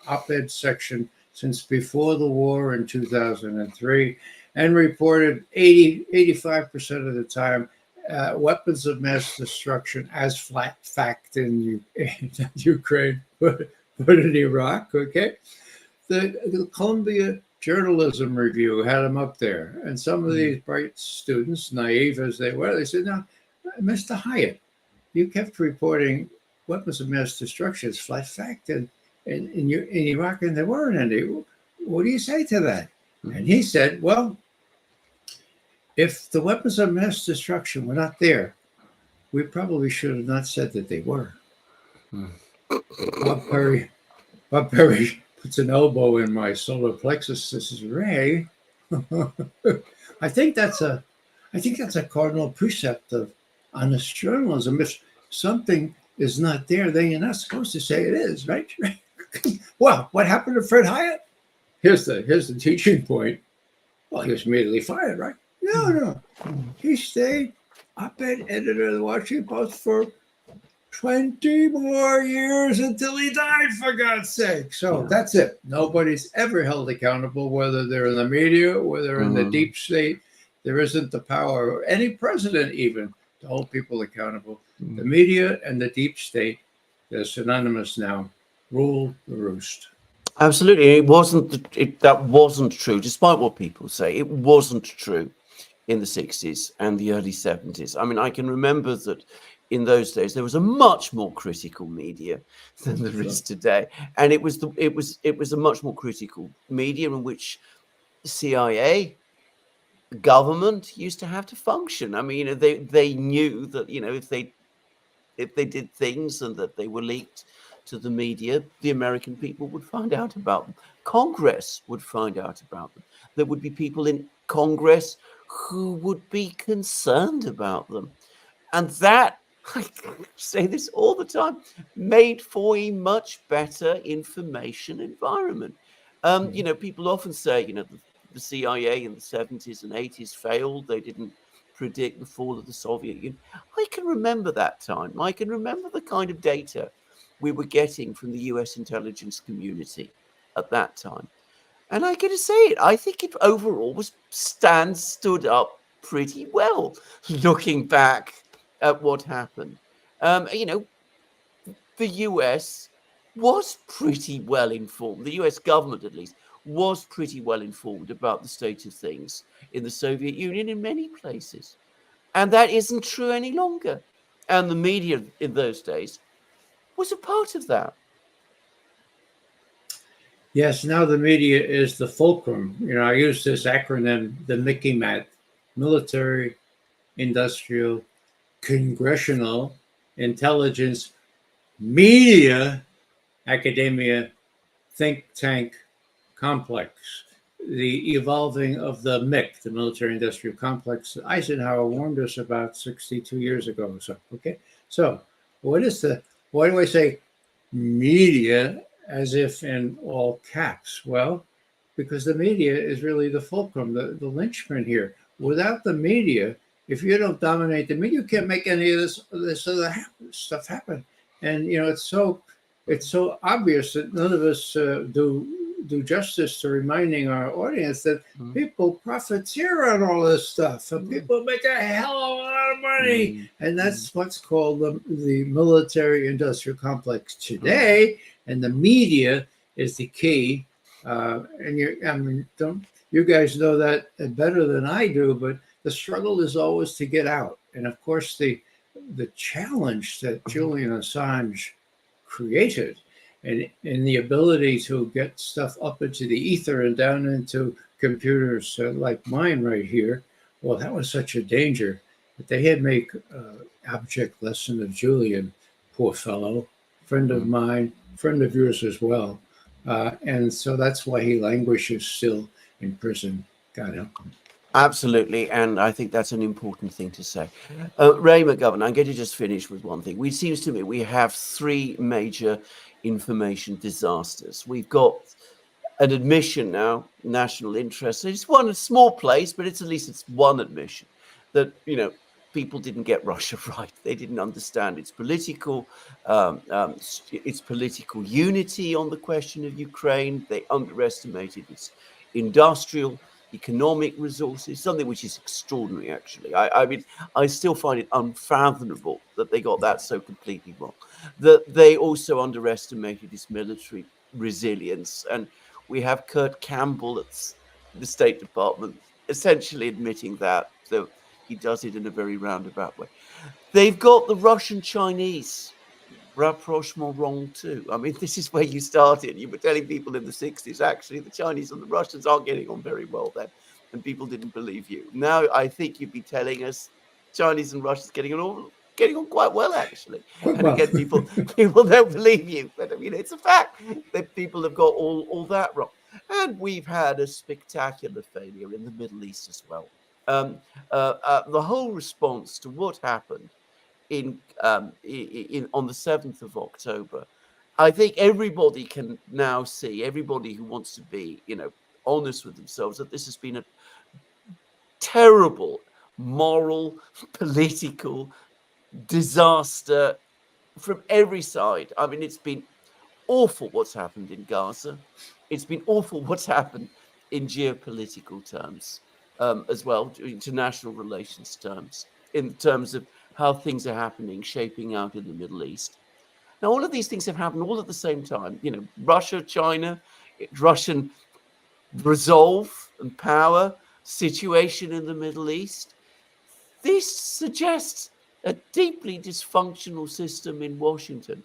op-ed section since before the war in 2003, and reported 85% of the time weapons of mass destruction as flat fact in Ukraine, but in Iraq, okay? The Columbia Journalism Review had him up there. And some of these bright students, naive as they were, they said, no, Mr. Hyatt, you kept reporting weapons of mass destruction as flat fact in Iraq, and there weren't any. What do you say to that? And he said, well, if the weapons of mass destruction were not there, we probably should have not said that they were. Bob Perry puts an elbow in my solar plexus. Says, Ray, I think that's a cardinal precept of honest journalism. If something is not there, then you're not supposed to say it is, right? Well, what happened to Fred Hyatt? Here's the teaching point. Well, he was immediately fired, right? No. He stayed op-ed editor of the Washington Post for 20 more years until he died, for God's sake. So that's it. Nobody's ever held accountable, whether they're in the media, whether they're in the deep state. There isn't the power, or any president even, to hold people accountable. The media and the deep state, they're synonymous now, rule the roost. Absolutely. That wasn't true, despite what people say. It wasn't true in the 60s and the early 70s. I mean, I can remember that in those days there was a much more critical media than there is today, and it was a much more critical media in which the CIA, government, used to have to function. I mean, they knew that if they did things and that they were leaked to the media, the American people would find out about them. Congress would find out about them. There would be people in Congress who would be concerned about them. And that, I say this all the time, made for a much better information environment. People often say, the CIA in the 70s and 80s failed. They didn't predict the fall of the Soviet Union. I can remember that time. I can remember the kind of data we were getting from the US intelligence community at that time. And I got to say it, I think it overall stood up pretty well, looking back at what happened. The US was pretty well informed. The US government, at least, was pretty well informed about the state of things in the Soviet Union in many places. And that isn't true any longer. And the media in those days was a part of that. Yes, now the media is the fulcrum. I use this acronym, the Mickey Mat: military, industrial, congressional, intelligence, media, academia, think tank, complex, the evolving of the MIC, the military-industrial complex, Eisenhower warned us about 62 years ago. So, okay. So, why do I say media as if in all caps? Well, because the media is really the fulcrum, the linchpin here. Without the media, if you don't dominate the media, you can't make any of this other stuff happen. And it's so obvious that none of us do justice to reminding our audience that people profiteer on all this stuff, and people make a hell of a lot of money, and that's what's called the military-industrial complex today. And the media is the key. And you guys know that better than I do, but the struggle is always to get out. And of course, the challenge that Julian Assange created, and the ability to get stuff up into the ether and down into computers like mine right here, well, that was such a danger that they had make abject lesson of Julian, poor fellow, friend of mine, friend of yours as well. And so that's why he languishes still in prison. God help him. Absolutely, and I think that's an important thing to say. Ray McGovern, I'm going to just finish with one thing. It seems to me we have three major information disasters. We've got an admission now, national interest. It's one small place, but at least it's one admission that people didn't get Russia right. They didn't understand its political unity on the question of Ukraine. They underestimated its industrial, economic resources, something which is extraordinary, actually. I mean, I still find it unfathomable that they got that so completely wrong. That they also underestimated its military resilience. And we have Kurt Campbell at the State Department essentially admitting that, though he does it in a very roundabout way. They've got the Russian-Chinese rapprochement wrong too. I mean, this is where you started. You were telling people in the 60s, actually, the Chinese and the Russians aren't getting on very well then, and people didn't believe you. Now, I think you'd be telling us Chinese and Russians getting on quite well, actually. And again, people don't believe you. But I mean, it's a fact that people have got all that wrong. And we've had a spectacular failure in the Middle East as well. The whole response to what happened on the 7th of October, I think everybody can now see, everybody who wants to be, honest with themselves, that this has been a terrible moral, political disaster from every side. I mean, it's been awful what's happened in Gaza. It's been awful what's happened in geopolitical terms as well, international relations terms, in terms of how things are happening, shaping out in the Middle East. Now, all of these things have happened all at the same time. Russia, China, Russian resolve and power, situation in the Middle East. This suggests a deeply dysfunctional system in Washington.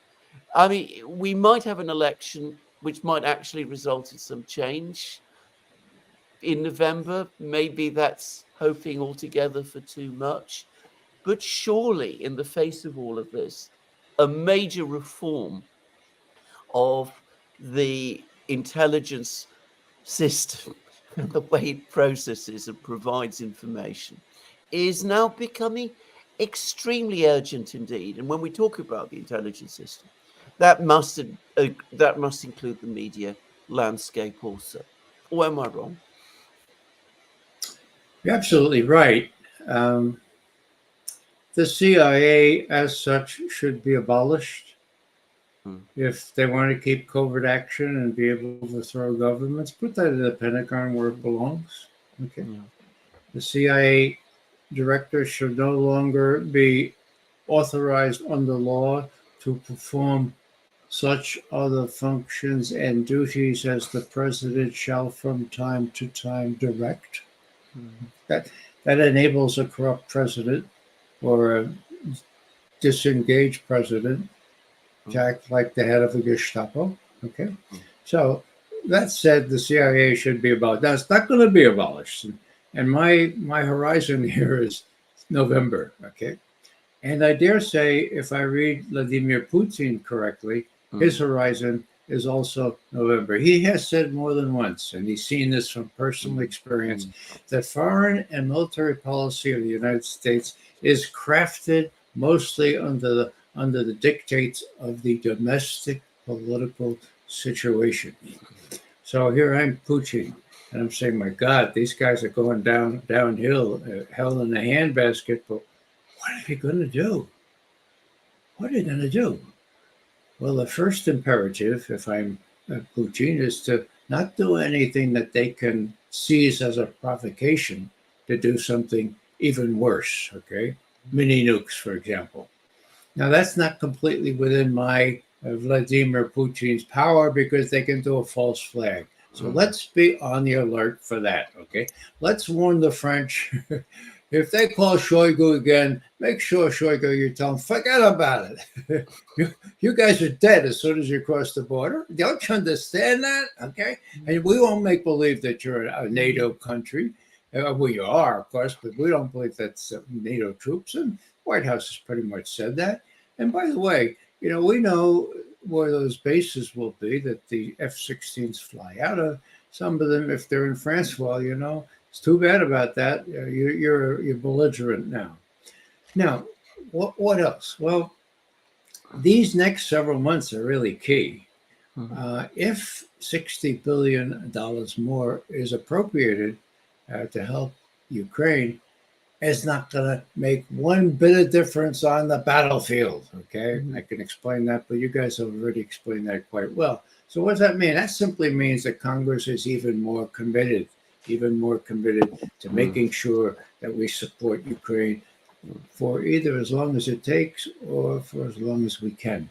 I mean, we might have an election which might actually result in some change in November. Maybe that's hoping altogether for too much. But surely, in the face of all of this, a major reform of the intelligence system and the way it processes and provides information is now becoming extremely urgent indeed. And when we talk about the intelligence system, that must include the media landscape also. Or am I wrong? You're absolutely right. The CIA, as such, should be abolished if they want to keep covert action and be able to throw governments. Put that in the Pentagon where it belongs. Okay. Yeah. The CIA director should no longer be authorized under law to perform such other functions and duties as the president shall from time to time direct. That enables a corrupt president or a disengaged president to act like the head of the Gestapo. Okay. So that said, the CIA should be abolished. Now, it's not going to be abolished. And my horizon here is November. Okay. And I dare say, if I read Vladimir Putin correctly, his horizon is also November. He has said more than once, and he's seen this from personal experience, that foreign and military policy of the United States is crafted mostly under the dictates of the domestic political situation. So here I'm Putin, and I'm saying, my God, these guys are going downhill, hell in the handbasket, but what are they going to do? What are they going to do? Well, the first imperative, if I'm Putin, is to not do anything that they can seize as a provocation to do something even worse, okay? Mini nukes, for example. Now, that's not completely within my Vladimir Putin's power because they can do a false flag. So let's be on the alert for that, okay? Let's warn the French. If they call Shoigu again, make sure, Shoigu, you tell them, forget about it. you guys are dead as soon as you cross the border. Don't you understand that? Okay? And we won't make believe that you're a NATO country. Well, you are, of course, but we don't believe that's NATO troops. And White House has pretty much said that. And by the way, we know where those bases will be that the F-16s fly out of. Some of them, if they're in France, well, it's too bad about that. You're belligerent now. Now, what else? Well, these next several months are really key. If $60 billion more is appropriated to help Ukraine, it's not going to make one bit of difference on the battlefield. Okay, I can explain that, but you guys have already explained that quite well. So what does that mean? That simply means that Congress is even more committed to making sure that we support Ukraine for either as long as it takes or for as long as we can.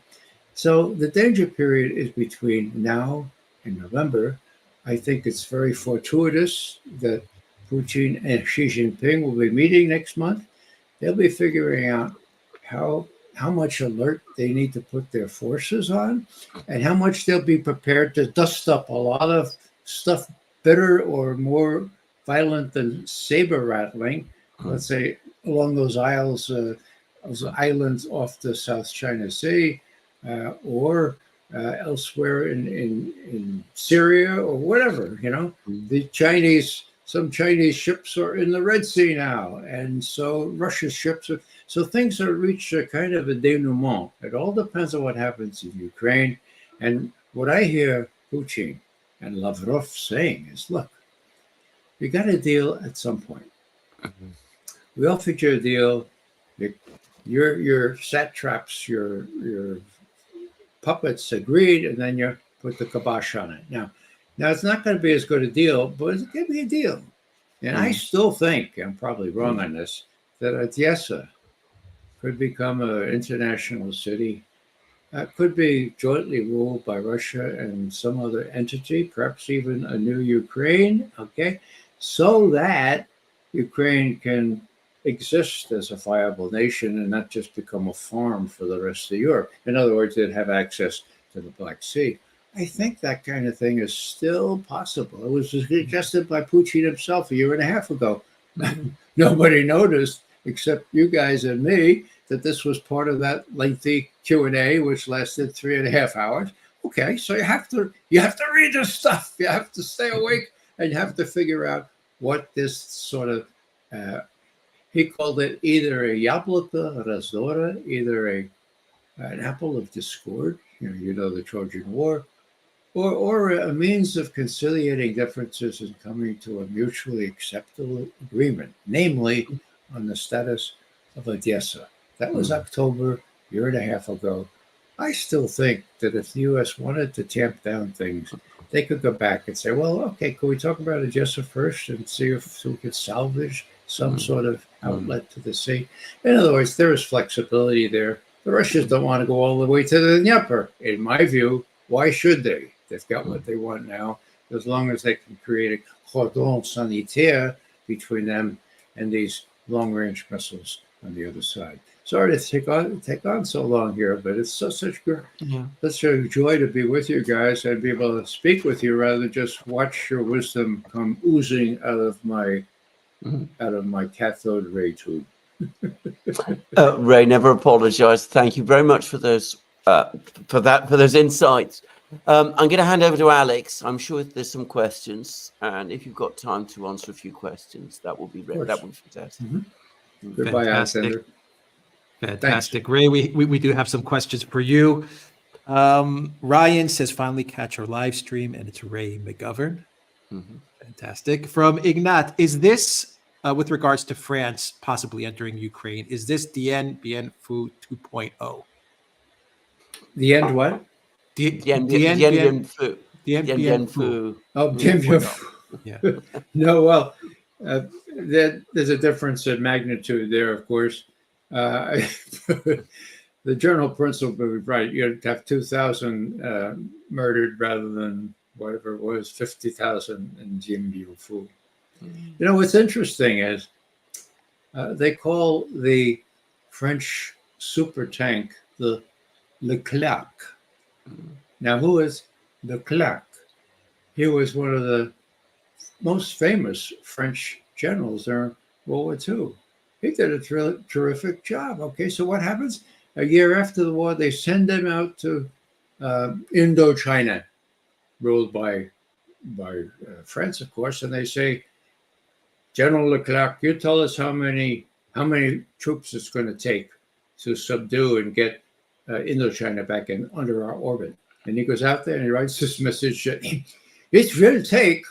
So the danger period is between now and November. I think it's very fortuitous that Putin and Xi Jinping will be meeting next month. They'll be figuring out how much alert they need to put their forces on and how much they'll be prepared to dust up a lot of stuff better or more violent than saber rattling, let's say along those islands off the South China Sea or elsewhere in Syria or whatever, Some Chinese ships are in the Red Sea now, and so Russia's ships are. So things have reached a kind of a denouement. It all depends on what happens in Ukraine. And what I hear Putin and Lavrov saying is, look, we got a deal at some point. We offered you a deal. Your satraps, your puppets agreed, and then you put the kibosh on it. Now, it's not going to be as good a deal, but it's going to be a deal. And I still think, I'm probably wrong on this, that Odessa could become an international city, could be jointly ruled by Russia and some other entity, perhaps even a new Ukraine, okay, so that Ukraine can exist as a viable nation and not just become a farm for the rest of Europe. In other words, they'd have access to the Black Sea. I think that kind of thing is still possible. It was suggested by Putin himself a year and a half ago. Nobody noticed, except you guys and me, that this was part of that lengthy Q&A, which lasted 3.5 hours. Okay, so you have to read this stuff. You have to stay awake, and you have to figure out what this sort of, he called it either a яблоко раздора, either an apple of discord, the Trojan War, or a means of conciliating differences and coming to a mutually acceptable agreement, namely on the status of Odessa. That was October, a year and a half ago. I still think that if the U.S. wanted to tamp down things, they could go back and say, well, okay, could we talk about Odessa first and see if we could salvage some sort of outlet to the sea? In other words, there is flexibility there. The Russians don't want to go all the way to the Dnieper. In my view, why should they? They've got what they want now, as long as they can create a cordon sanitaire between them and these long-range missiles on the other side. Sorry to take on so long here, but it's such a joy to be with you guys and be able to speak with you rather than just watch your wisdom come oozing out of my cathode ray tube. Ray, never apologize. Thank you very much for those insights. I'm going to hand over to Alex. I'm sure there's some questions, and if you've got time to answer a few questions, that will be course. that would be fantastic. Goodbye, Fantastic. Alexander. Fantastic. Ray, we do have some questions for you. Ryan says, finally catch our live stream, and it's Ray McGovern. Fantastic. From Ignat, is this, with regards to France possibly entering Ukraine, is this Dien Bien Phu 2.0? The end what? Dien Bien Phu. Dien Bien Phu. Oh, Dien Bien Phu. Yeah. No, well, there's a difference in magnitude there, of course. The general principle would be right. You'd have 2,000 murdered rather than whatever it was, 50,000 in Dien Bien Phu. You know, what's interesting is they call the French super tank the Leclerc. Now, who is Leclerc? He was one of the most famous French generals during World War II. He did a terrific job. Okay, so what happens? A year after the war, they send him out to Indochina, ruled by France, of course, and they say, General Leclerc, you tell us how many troops it's going to take to subdue and get Indochina back under our orbit. And he goes out there and he writes this message that it will take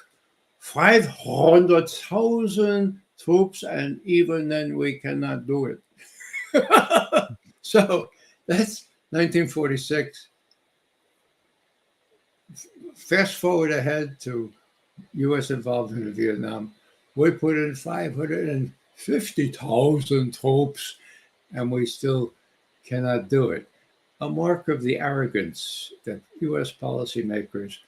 500,000 troops, and even then we cannot do it. So that's 1946. Fast forward ahead to U.S. involvement in Vietnam. We put in 550,000 troops, and we still cannot do it. A mark of the arrogance that U.S. policymakers,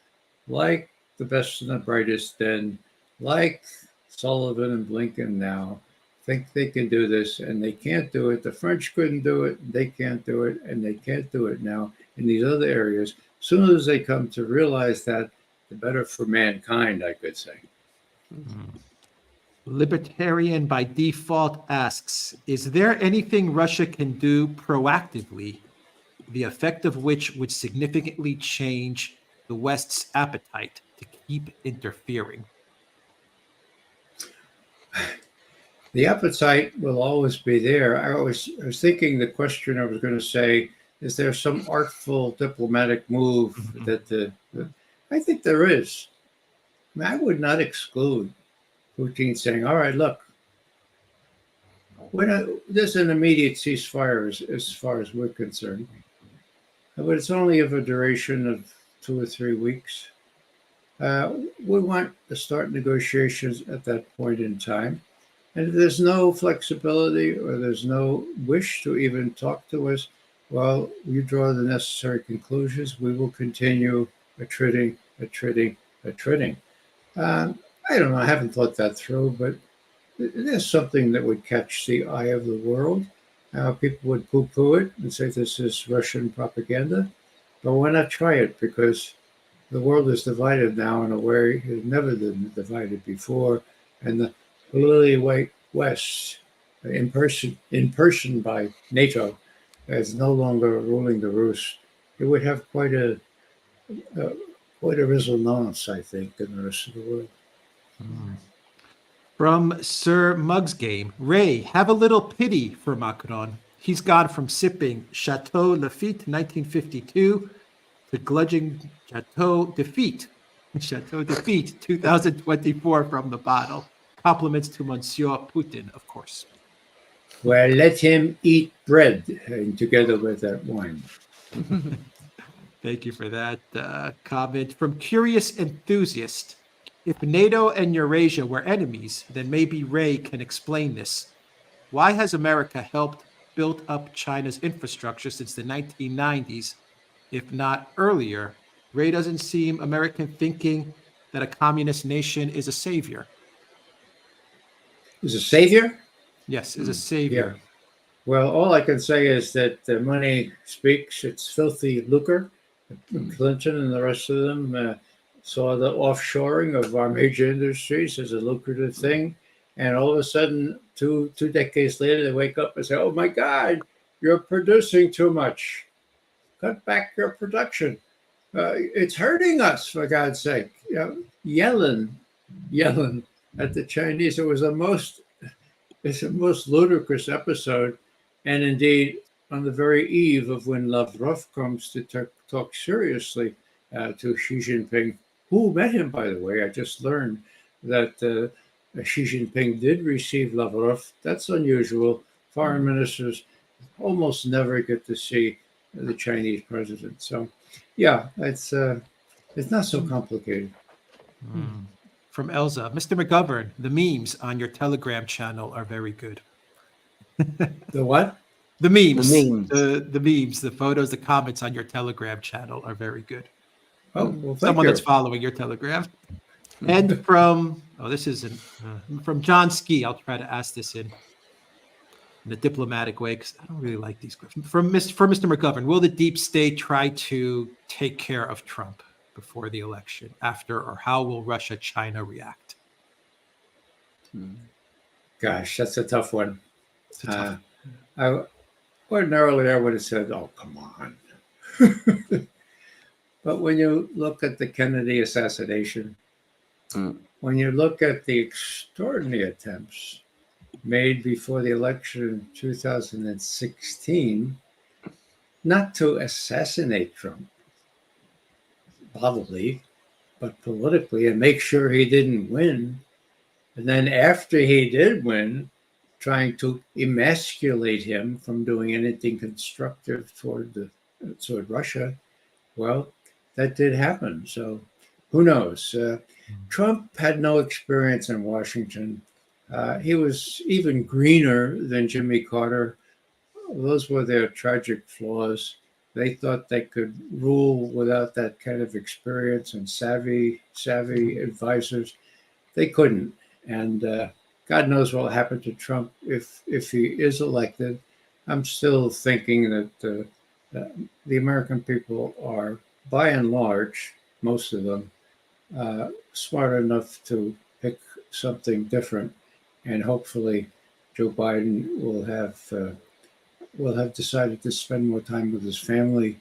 like the best and the brightest then, like Sullivan and Blinken now, think they can do this, and they can't do it. The French couldn't do it, they can't do it, and they can't do it now in these other areas. As soon as they come to realize that, the better for mankind, I could say. Libertarian by default asks, is there anything Russia can do proactively, the effect of which would significantly change the West's appetite to keep interfering? The appetite will always be there. I was thinking the question I was going to say, is there some artful diplomatic move that I think there is. I mean, I would not exclude Putin saying, all right, look, there's an immediate ceasefire as far as we're concerned, but it's only of a duration of 2 or 3 weeks. We want to start negotiations at that point in time. And if there's no flexibility or there's no wish to even talk to us, well, you draw the necessary conclusions. We will continue attriting. I don't know. I haven't thought that through, but there's something that would catch the eye of the world. People would poo-poo it and say this is Russian propaganda. But why not try it? Because the world is divided now in a way it had never been divided before. And the lily white West, in person by NATO, is no longer ruling the roost. It would have quite a resonance, I think, in the rest of the world. From Sir Mug's Game, Ray, have a little pity for Macron. He's gone from sipping Chateau Lafite 1952 to gludging Chateau Defeat 2024 from the bottle. Compliments to Monsieur Putin, of course. Well, let him eat bread together with that wine. Thank you for that comment. From Curious Enthusiast, if NATO and Eurasia were enemies, then maybe Ray can explain this. Why has America helped build up China's infrastructure since the 1990s, if not earlier? Ray doesn't seem American thinking that a communist nation is a savior. Is a savior? Yes, is a savior. Yeah. Well, all I can say is that the money speaks. It's filthy lucre. Clinton and the rest of them saw the offshoring of our major industries as a lucrative thing. And all of a sudden, two decades later, they wake up and say, oh my God, you're producing too much. Cut back your production. It's hurting us, for God's sake. You know, yelling at the Chinese. It's a most ludicrous episode. And indeed, on the very eve of when Lavrov comes to talk seriously to Xi Jinping, who met him, by the way. I just learned that Xi Jinping did receive Lavrov. That's unusual. Foreign ministers almost never get to see the Chinese president. So, yeah, it's not so complicated. From Elza, Mr. McGovern, the memes on your Telegram channel are very good. The what? The memes, The memes. the memes, the photos, the comments on your Telegram channel are very good. Oh, well, thank Someone you. that's following your Telegram. And from this isn't from John Ski. I'll try to ask this in a diplomatic way because I don't really like these questions. From Mr. McGovern, will the deep state try to take care of Trump before the election, after, or how will Russia, China react? Gosh, that's a tough one. It's a tough Ordinarily, I would have said, "Oh, come on." But when you look at the Kennedy assassination, when you look at the extraordinary attempts made before the election in 2016, not to assassinate Trump bodily, but politically, and make sure he didn't win. And then after he did win, trying to emasculate him from doing anything constructive toward Russia. Well, that did happen. So who knows? Trump had no experience in Washington. He was even greener than Jimmy Carter. Those were their tragic flaws. They thought they could rule without that kind of experience and savvy advisors. They couldn't. And God knows what will happen to Trump if he is elected. I'm still thinking that the American people are, by and large, most of them, smart enough to pick something different, and hopefully Joe Biden will have decided to spend more time with his family.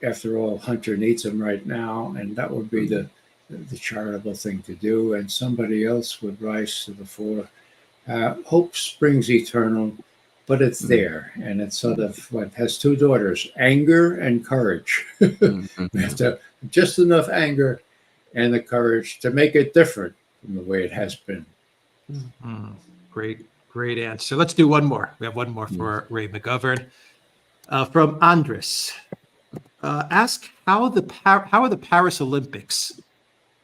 After all, Hunter needs him right now, and that would be the charitable thing to do, and somebody else would rise to the fore. Hope springs eternal, but it's there, and it's sort of what has two daughters: anger and courage. We have to just enough anger and the courage to make it different from the way it has been. Great answer. Let's do one more. We have one more for Ray McGovern. From Andres, ask how are the Paris Olympics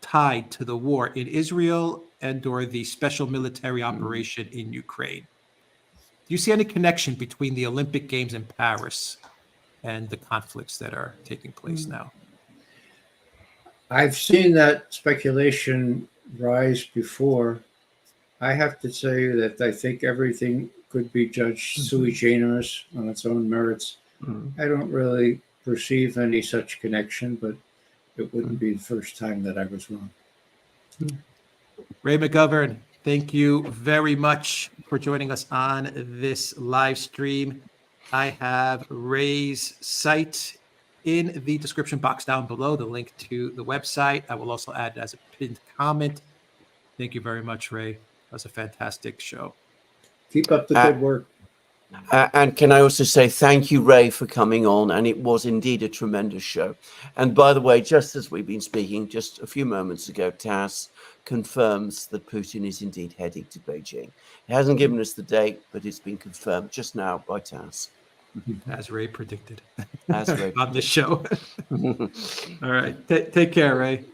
tied to the war in Israel and/or the special military operation in Ukraine? Do you see any connection between the Olympic Games in Paris and the conflicts that are taking place now? I've seen that speculation rise before. I have to say that I think everything could be judged sui generis on its own merits. I don't really perceive any such connection, but it wouldn't be the first time that I was wrong. Ray McGovern, thank you very much for joining us on this live stream. I have Ray's site in the description box down below, the link to the website. I will also add it as a pinned comment. Thank you very much, Ray. That was a fantastic show. Keep up the good work. And can I also say thank you, Ray, for coming on. And it was indeed a tremendous show. And by the way, just as we've been speaking just a few moments ago, TASS confirms that Putin is indeed heading to Beijing. It hasn't given us the date, but it's been confirmed just now by TASS. As Ray predicted. As Ray on the show. All right. Take care, Ray.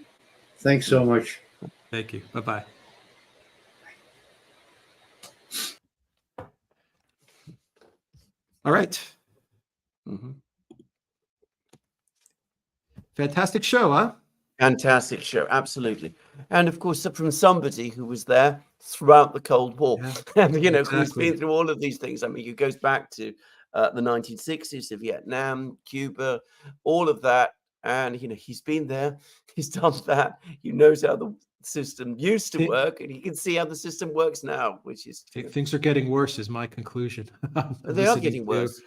Thanks so much. Thank you. Bye-bye. All right. Fantastic show, huh? Fantastic show, absolutely. And of course, from somebody who was there throughout the Cold War, and who's been through all of these things. I mean, it goes back to the 1960s, to Vietnam, Cuba, all of that. And he's been there, he's done that. He knows how the system used to work, and he can see how the system works now, which is things are getting worse, is my conclusion. They are getting worse.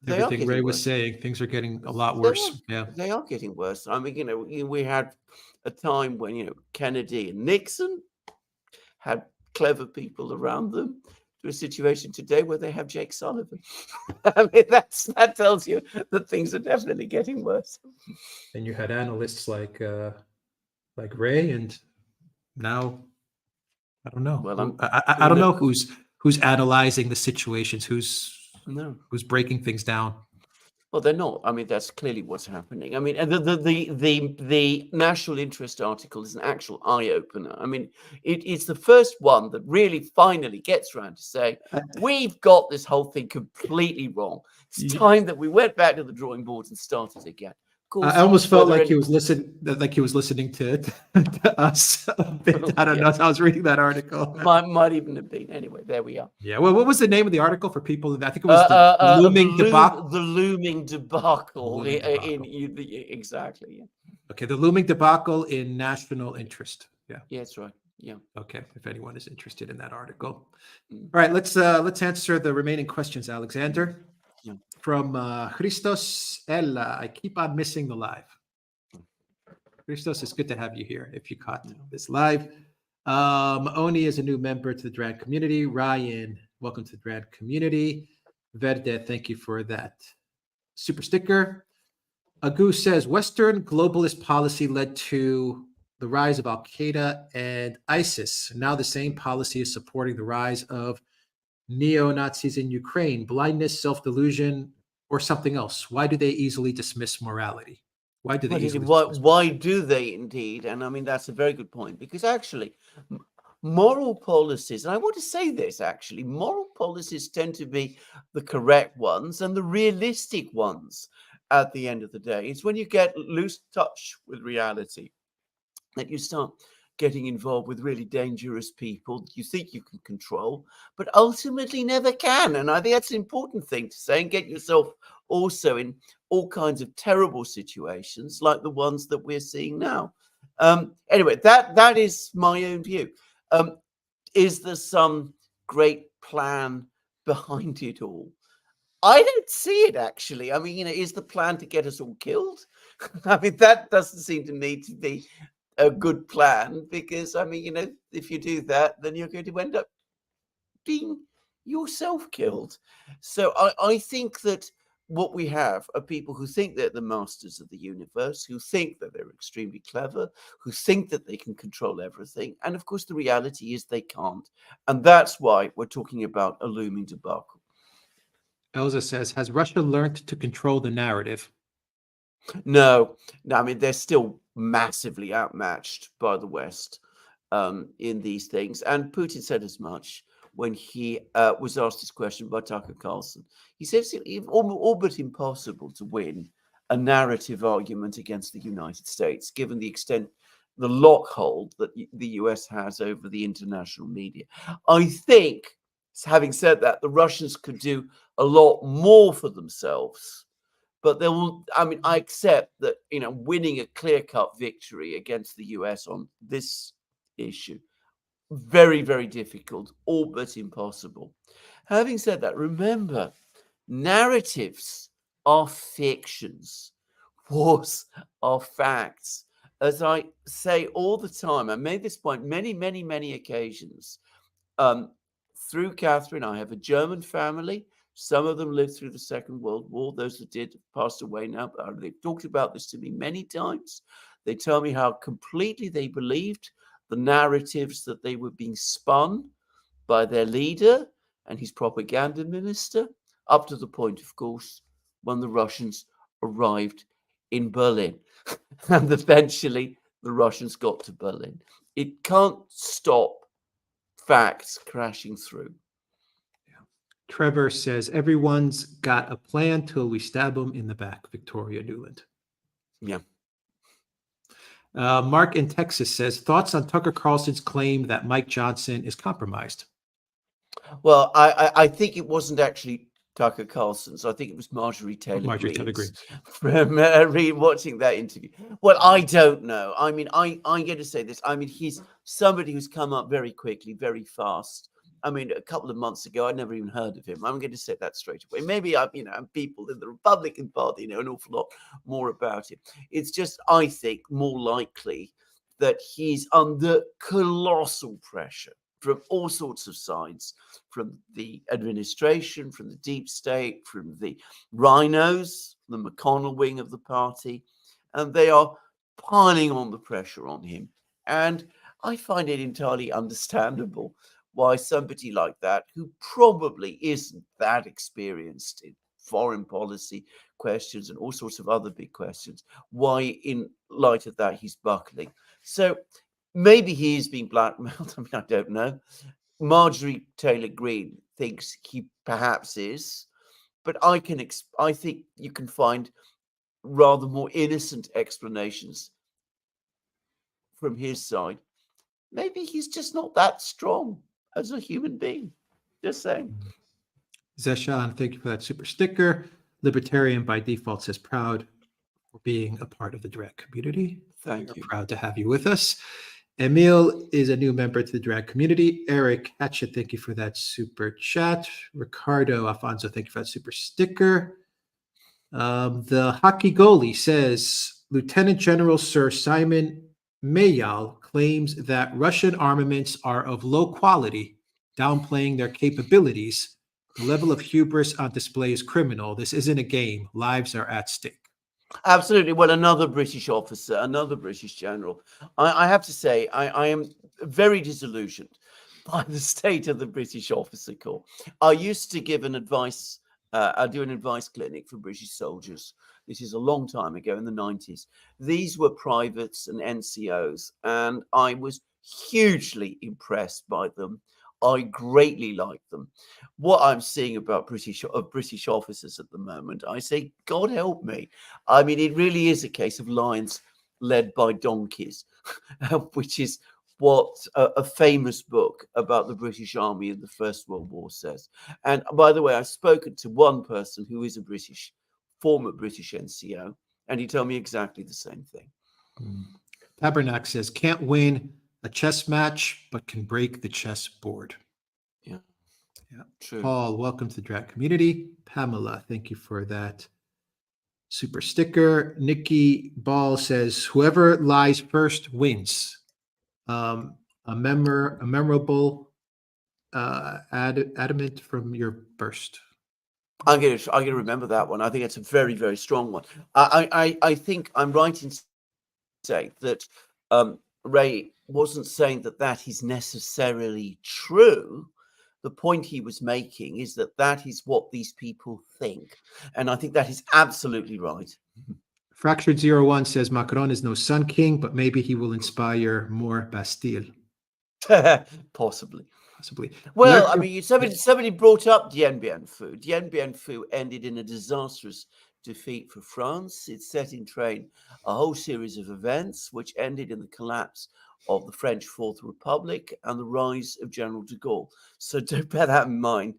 They are Everything Ray getting was worse. saying, things are getting a lot They worse. are. Yeah. They are getting worse. I mean, we had a time when Kennedy and Nixon had clever people around them, to a situation today where they have Jake Sullivan. I mean, that tells you that things are definitely getting worse. And you had analysts like Ray, and now I don't know. Well, I don't know who's analyzing the situations, no. who's breaking things down. Well, they're not. I mean, that's clearly what's happening. I mean, and the national interest article is an actual eye opener. I mean, it's the first one that really finally gets around to say we've got this whole thing completely wrong. It's time that we went back to the drawing board and started again. Course, I almost felt like he was listening to us a bit. I don't know. I was reading that article. Might even have been. Anyway, there we are. Yeah. Well, what was the name of the article for people? I think it was the looming debacle. The looming debacle. Exactly. Yeah. Okay, the looming debacle in national interest. Yeah. Yeah, that's right. Yeah. Okay, if anyone is interested in that article. Mm. All right, let's answer the remaining questions, Alexander. Yeah. From Christos Ella, I keep on missing the live. Christos, it's good to have you here if you caught this live. Oni is a new member to the Duran community. Ryan, welcome to the Duran community. Verde, thank you for that super sticker. Agu says, Western globalist policy led to the rise of Al-Qaeda and ISIS. Now the same policy is supporting the rise of neo-Nazis in Ukraine. Blindness, self-delusion, or something else? Why do they easily dismiss morality? Why do they easily dismiss why do they indeed? And I mean, that's a very good point, because actually moral policies, and I want to say this actually, moral policies tend to be the correct ones and the realistic ones at the end of the day. It's when you get loose touch with reality that you start getting involved with really dangerous people you think you can control, but ultimately never can. And I think that's an important thing to say, and get yourself also in all kinds of terrible situations like the ones that we're seeing now. Anyway, that is my own view. Is there some great plan behind it all? I don't see it, actually. I mean, is the plan to get us all killed? I mean, that doesn't seem to me to be a good plan, because, I mean, if you do that, then you're going to end up being yourself killed. So I think that what we have are people who think they're the masters of the universe, who think that they're extremely clever, who think that they can control everything. And of course, the reality is they can't. And that's why we're talking about a looming debacle. Elza says, has Russia learned to control the narrative? No, I mean, they're still massively outmatched by the West in these things. And Putin said as much when he was asked this question by Tucker Carlson. He says it's all but impossible to win a narrative argument against the United States, given the extent, the lockhold that the US has over the international media. I think, having said that, the Russians could do a lot more for themselves. But they will, I mean, I accept that, winning a clear-cut victory against the US on this issue, very, very difficult, all but impossible. Having said that, remember, narratives are fictions. Wars are facts. As I say all the time, I made this point many, many, many occasions. Through Catherine, I have a German family. Some of them lived through the Second World War. Those that did passed away now. They've talked about this to me many times. They tell me how completely they believed the narratives that they were being spun by their leader and his propaganda minister, up to the point, of course, when the Russians arrived in Berlin. And eventually the Russians got to Berlin. It can't stop facts crashing through. Trevor says, everyone's got a plan till we stab them in the back. Victoria Newland. Yeah. Mark in Texas says, thoughts on Tucker Carlson's claim that Mike Johnson is compromised? Well, I think it wasn't actually Tucker Carlson's. I think it was Marjorie Taylor Greene from watching that interview. Well, I don't know. I mean, I'm going to say this. I mean, he's somebody who's come up very quickly, very fast I mean, a couple of months ago, I'd never even heard of him. I'm going to say that straight away. Maybe people in the Republican Party know an awful lot more about him. It's just, I think, more likely that he's under colossal pressure from all sorts of sides, from the administration, from the deep state, from the rhinos, the McConnell wing of the party, and they are piling on the pressure on him. And I find it entirely understandable why somebody like that, who probably isn't that experienced in foreign policy questions and all sorts of other big questions, why in light of that he's buckling. So maybe he is being blackmailed. I mean, I don't know. Marjorie Taylor Greene thinks he perhaps is, but I think you can find rather more innocent explanations from his side. Maybe he's just not that strong as a human being. Just saying. Zeshan, thank you for that super sticker. Libertarian by default says proud for being a part of the Duran community. Thank We're you. proud to have you with us. Emil is a new member to the Duran community. Eric Hatchett, thank you for that super chat. Ricardo Alfonso, thank you for that super sticker. The hockey goalie says Lieutenant General Sir Simon Mayal claims that Russian armaments are of low quality, downplaying their capabilities. The level of hubris on display is criminal. This isn't a game. Lives are at stake. Absolutely. Well, another British officer, another British general. I have to say, I am very disillusioned by the state of the British officer corps. I used to give I do an advice clinic for British soldiers. This is a long time ago in the 90s. These were privates and NCOs, and I was hugely impressed by them. I greatly like them. What I'm seeing about British officers at the moment, I say, God help me. I mean, it really is a case of lions led by donkeys, which is what a famous book about the British Army in the First World War says. And by the way, I've spoken to one person who is a former British NCO, and he told me exactly the same thing. Tabernac says, can't win a chess match, but can break the chess board. Yeah, true. Paul, welcome to the Duran community. Pamela, thank you for that super sticker. Nikki Ball says, whoever lies first wins. A memorable adamant from your burst. I'm gonna remember that one. I think it's a very, very strong one. I think I'm right in saying that Ray wasn't saying that is necessarily true. The point he was making is that is what these people think, and I think that is absolutely right. Fractured 01 says Macron is no sun king, but maybe he will inspire more Bastille. Possibly. Well, I mean, somebody brought up Dien Bien Phu. Dien Bien Phu ended in a disastrous defeat for France. It set in train a whole series of events, which ended in the collapse of the French Fourth Republic and the rise of General de Gaulle. So don't bear that in mind.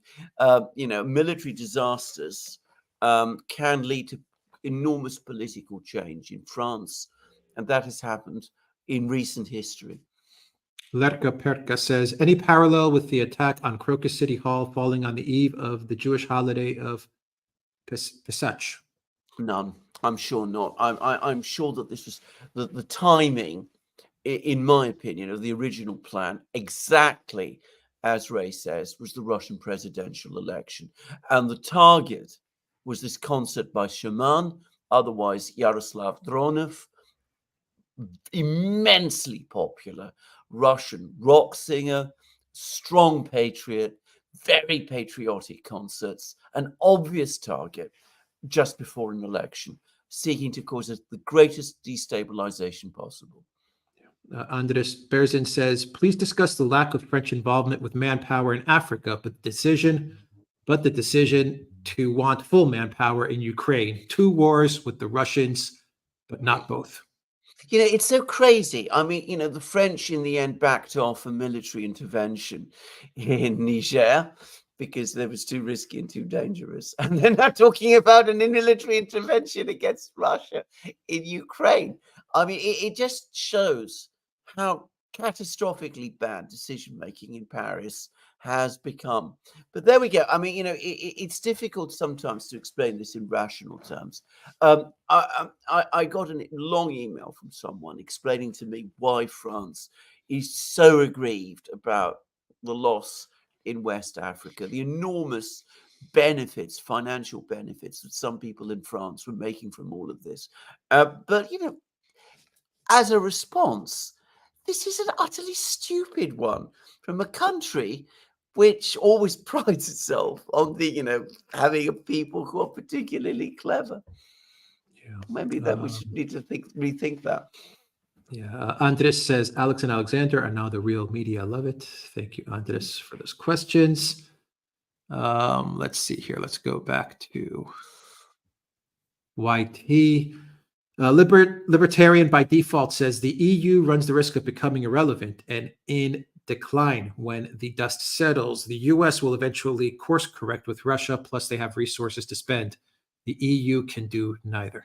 Military disasters can lead to enormous political change in France, and that has happened in recent history. Lerka Perka says, any parallel with the attack on Crocus City Hall falling on the eve of the Jewish holiday of Pesach? None. I'm sure not. I'm sure that this was the timing, in my opinion, of the original plan, exactly as Ray says, was the Russian presidential election. And the target was this concert by Shaman, otherwise Yaroslav Dronov, immensely popular Russian rock singer, strong patriot, very patriotic concerts, an obvious target just before an election, seeking to cause the greatest destabilization possible. Andres Berzin says, please discuss the lack of French involvement with manpower in Africa, but the decision to want full manpower in Ukraine. 2 wars with the Russians, but not both. It's so crazy. I mean, the French in the end backed off a military intervention in Niger because it was too risky and too dangerous. And then they're talking about a military intervention against Russia in Ukraine. I mean, it just shows how catastrophically bad decision-making in Paris has become. But there we go. I mean, it's difficult sometimes to explain this in rational terms. I got a long email from someone explaining to me why France is so aggrieved about the loss in West Africa, the enormous benefits, financial benefits that some people in France were making from all of this. But, as a response, this is an utterly stupid one from a country which always prides itself on having a people who are particularly clever. Yeah. Maybe that we should need to rethink that. Yeah. Andres says Alex and Alexander are now the real media. I love it. Thank you, Andres, for those questions. Let's see here. Let's go back to YT. Libertarian by default says the EU runs the risk of becoming irrelevant and in decline when the dust settles. The US will eventually course correct with Russia, plus they have resources to spend. The EU can do neither.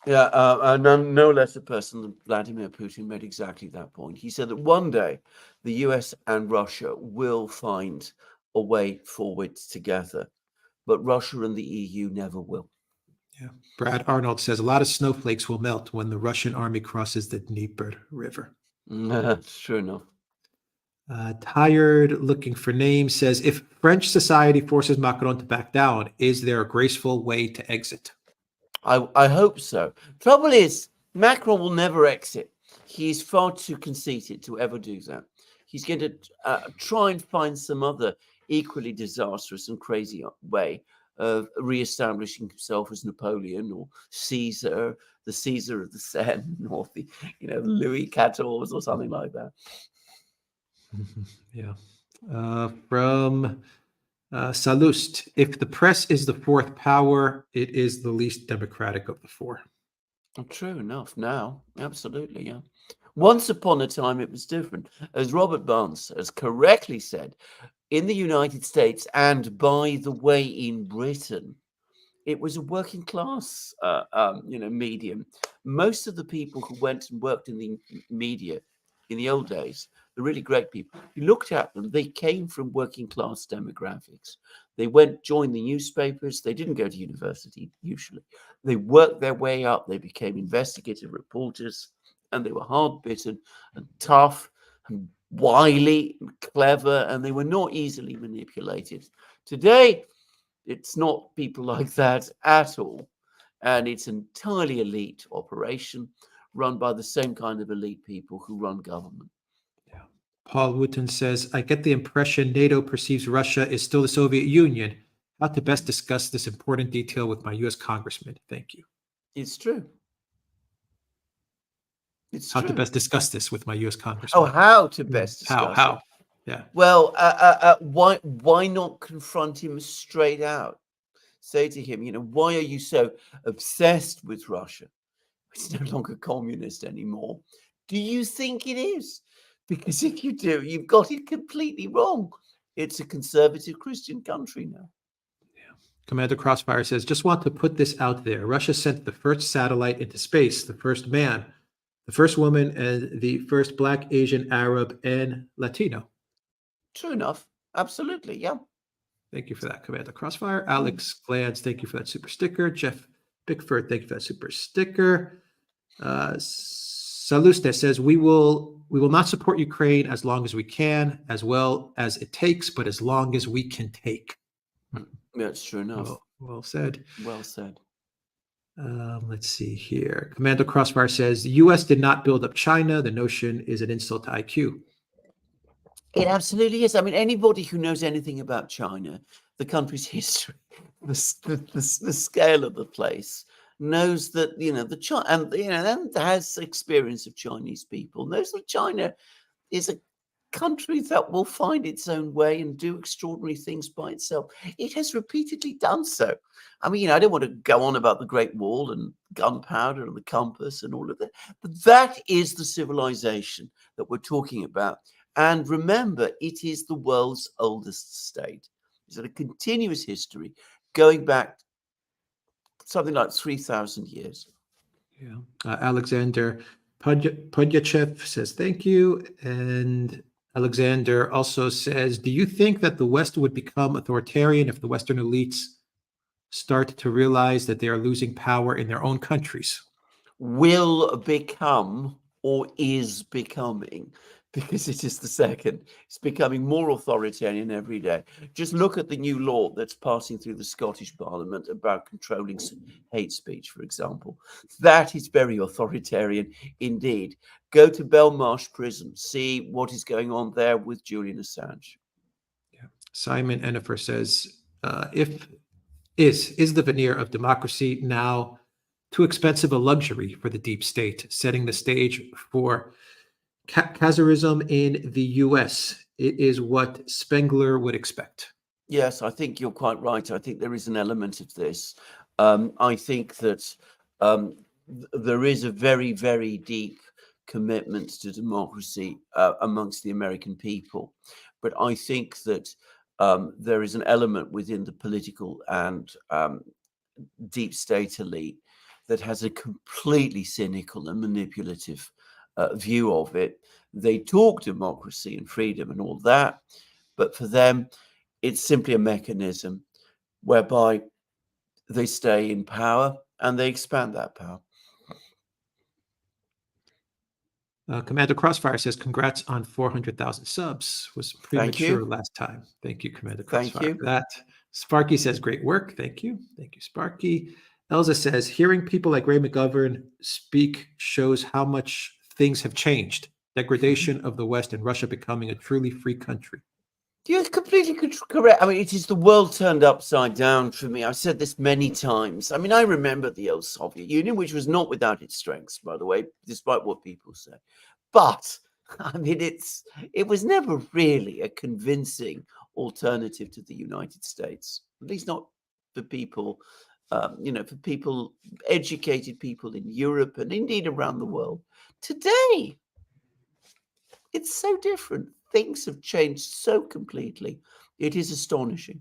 Yeah, no less a person than Vladimir Putin made exactly that point. He said that one day the US and Russia will find a way forward together, but Russia and the EU never will. Yeah. Brad Arnold says a lot of snowflakes will melt when the Russian army crosses the Dnieper River. Sure enough. Tired looking for names says if French society forces Macron to back down, is there a graceful way to exit? I hope so. Trouble is, Macron will never exit. He is far too conceited to ever do that. He's going to try and find some other equally disastrous and crazy way of re-establishing himself as Napoleon or Caesar, the Caesar of the Seine, or the Louis XIV or something like that. Yeah. From Salust, if the press is the fourth power, it is the least democratic of the four. True enough. Now, absolutely, yeah. Once upon a time, it was different. As Robert Barnes has correctly said, in the United States, and by the way, in Britain, it was a working class, medium. Most of the people who went and worked in the media in the old days, the really great people, you looked at them, they came from working class demographics. They joined the newspapers. They didn't go to university, usually. They worked their way up. They became investigative reporters, and they were hard-bitten and tough and wily and clever, and they were not easily manipulated. Today, it's not people like that at all. And it's an entirely elite operation run by the same kind of elite people who run government. Yeah. Paul Wooten says, I get the impression NATO perceives Russia is still the Soviet Union. How to best discuss this important detail with my U.S. congressman? Thank you. It's true. It's How true. to best discuss this with my U.S. congressman? Oh, how to best discuss How? it? Yeah. Well, why not confront him straight out? Say to him, why are you so obsessed with Russia? It's no longer communist anymore. Do you think it is? Because if you do, you've got it completely wrong. It's a conservative Christian country now. Yeah. Commander Crossfire says, just want to put this out there. Russia sent the first satellite into space, the first man, the first woman, and the first Black, Asian, Arab, and Latino. True enough. Absolutely. Yeah. Thank you for that, Commander Crossfire. Alex Glantz, thank you for that super sticker. Jeff Bickford, thank you for that super sticker. Saluste says, we will not support Ukraine as long as we can, as well as it takes, but as long as we can take. That's true enough. Well said. Well said. Let's see here. Commander Crossfire says, the U.S. did not build up China. The notion is an insult to IQ. It absolutely is. I mean, anybody who knows anything about China, the country's history, the scale of the place, knows that and has experience of Chinese people, knows that China is a country that will find its own way and do extraordinary things by itself. It has repeatedly done so. I mean, I don't want to go on about the Great Wall and gunpowder and the compass and all of that, but that is the civilization that we're talking about. And remember, it is the world's oldest state. It's a continuous history going back something like 3,000 years. Yeah. Alexander Podyachev says thank you. And Alexander also says, do you think that the West would become authoritarian if the Western elites start to realize that they are losing power in their own countries? Will become or is becoming, because it is the second. It's becoming more authoritarian every day. Just look at the new law that's passing through the Scottish Parliament about controlling hate speech, for example. That is very authoritarian indeed. Go to Belmarsh prison, see what is going on there with Julian Assange. Yeah. Simon Ennifer says, is the veneer of democracy now too expensive a luxury for the deep state, setting the stage for Kaiserism in the US? It is what Spengler would expect. Yes, I think you're quite right. I think there is an element of this. I think that there is a very, very deep commitment to democracy amongst the American people. But I think that there is an element within the political and deep state elite that has a completely cynical and manipulative view of it. They talk democracy and freedom and all that, but for them, it's simply a mechanism whereby they stay in power and they expand that power. Commander Crossfire says, congrats on 400,000 subs. Was premature last time. Thank you, Commander Crossfire, for that. Sparky says, great work. Thank you. Thank you, Sparky. Elza says, hearing people like Ray McGovern speak shows how much things have changed. Degradation of the West and Russia becoming a truly free country. You're completely correct. I mean, it is the world turned upside down for me. I've said this many times. I mean, I remember the old Soviet Union, which was not without its strengths, by the way, despite what people say. But I mean, it was never really a convincing alternative to the United States, at least not for people, for people, educated people in Europe and indeed around the world. Today, it's so different. Things have changed so completely. It is astonishing.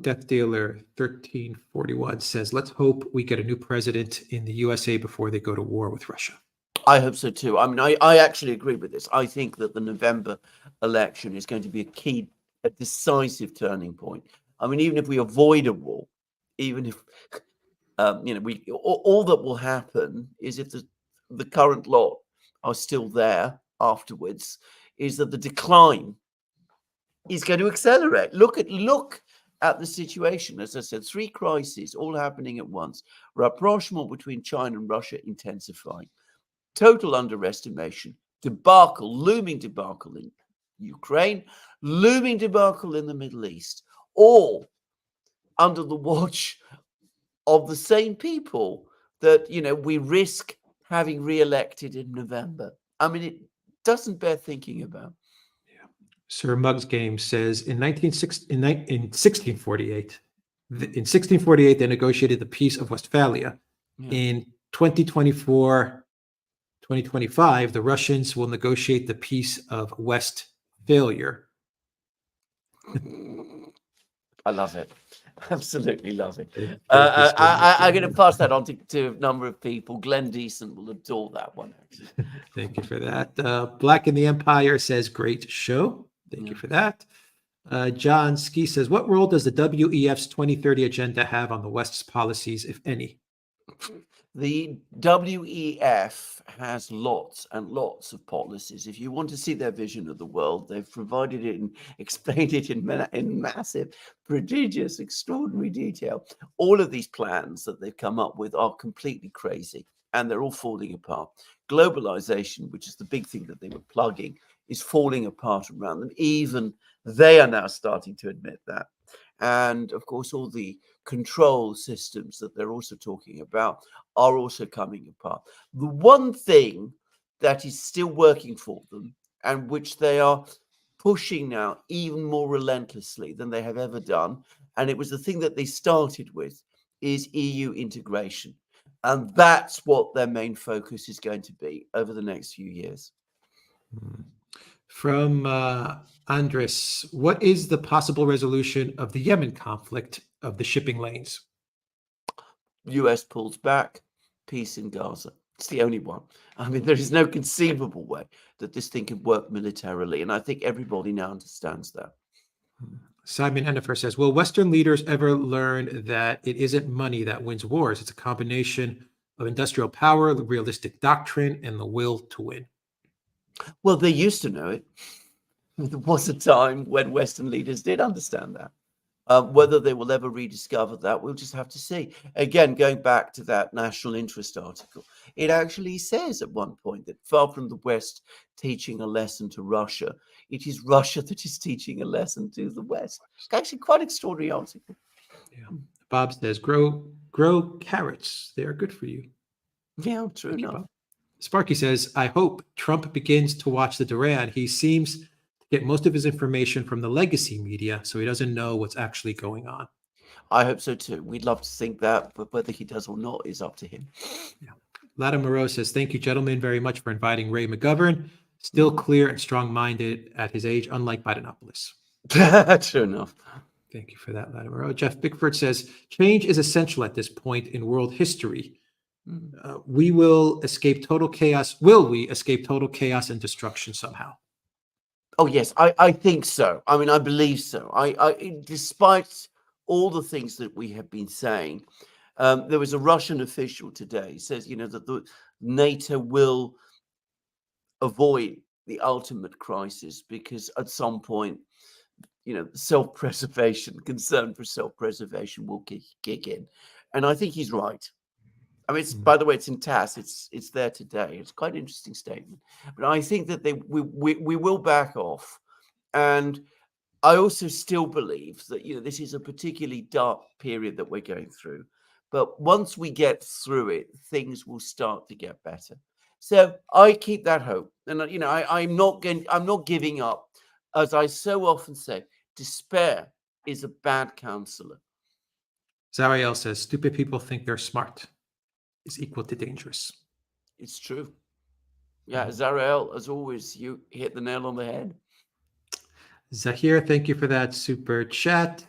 Death Dealer 1341 says, let's hope we get a new president in the USA before they go to war with Russia. I hope so too. I mean, I actually agree with this. I think that the November election is going to be a decisive turning point. I mean, even if we avoid a war, even if, all that will happen is if the current lot are still there afterwards, is that the decline is going to accelerate. Look at the situation. As I said, 3 crises all happening at once. Rapprochement between China and Russia intensifying. Total underestimation. Looming debacle in Ukraine. Looming debacle in the Middle East. All under the watch of the same people that, we risk having re-elected in November. I mean, it doesn't bear thinking about. Yeah. Sir Muggs Game says in 1648, they negotiated the Peace of Westphalia. Yeah. In 2025, the Russians will negotiate the Peace of Westphalia. I love it. Absolutely love it. I'm going to pass that on to a number of people. Glenn Decent will adore that one. Thank you for that. Black in the Empire says, great show. Thank you for that. John Ski says, what role does the WEF's 2030 agenda have on the West's policies, if any? The WEF has lots and lots of policies. If you want to see their vision of the world, they've provided it and explained it in massive, prodigious, extraordinary detail. All of these plans that they've come up with are completely crazy and they're all falling apart. Globalization, which is the big thing that they were plugging, is falling apart around them. Even they are now starting to admit that. And of course, all the control systems that they're also talking about are also coming apart. The one thing that is still working for them and which they are pushing now even more relentlessly than they have ever done, and it was the thing that they started with, is EU integration. And that's what their main focus is going to be over the next few years. From Andres, what is the possible resolution of the Yemen conflict of the shipping lanes? US pulls back, peace in Gaza. It's the only one. I mean, there is no conceivable way that this thing can work militarily. And I think everybody now understands that. Simon Hennifer says, will Western leaders ever learn that it isn't money that wins wars? It's a combination of industrial power, the realistic doctrine, and the will to win. Well, they used to know it. There was a time when Western leaders did understand that. Whether they will ever rediscover that, we'll just have to see. Again, going back to that national interest article, it actually says at one point that far from the West teaching a lesson to Russia, it is Russia that is teaching a lesson to the West. It's actually quite an extraordinary article. Yeah. Bob says, grow carrots. They are good for you. Yeah, true Thank you, enough. Bob. Sparky says, I hope Trump begins to watch the Duran. He seems to get most of his information from the legacy media, so he doesn't know what's actually going on. I hope so too. We'd love to think that, but whether he does or not is up to him. Yeah. Lada Moreau says, thank you, gentlemen, very much for inviting Ray McGovern. Still clear and strong-minded at his age, unlike Bidenopoulos. True enough. Thank you for that, Lada Moreau. Jeff Bickford says, change is essential at this point in world history. We will escape total chaos. Will we escape total chaos and destruction somehow? Oh, yes, I think so. I mean, I believe so. Despite all the things that we have been saying, there was a Russian official today who says, that the NATO will avoid the ultimate crisis because at some point, self-preservation, concern for self-preservation will kick in. And I think he's right. I mean, by the way, it's in TASS. It's there today. It's quite an interesting statement. But I think that we will back off. And I also still believe that, this is a particularly dark period that we're going through. But once we get through it, things will start to get better. So I keep that hope. And, I'm not giving up. As I so often say, despair is a bad counselor. Zariel says, stupid people think they're smart. Is equal to dangerous. It's true. Yeah, Zariel, as always, you hit the nail on the head. Zahir, thank you for that super chat.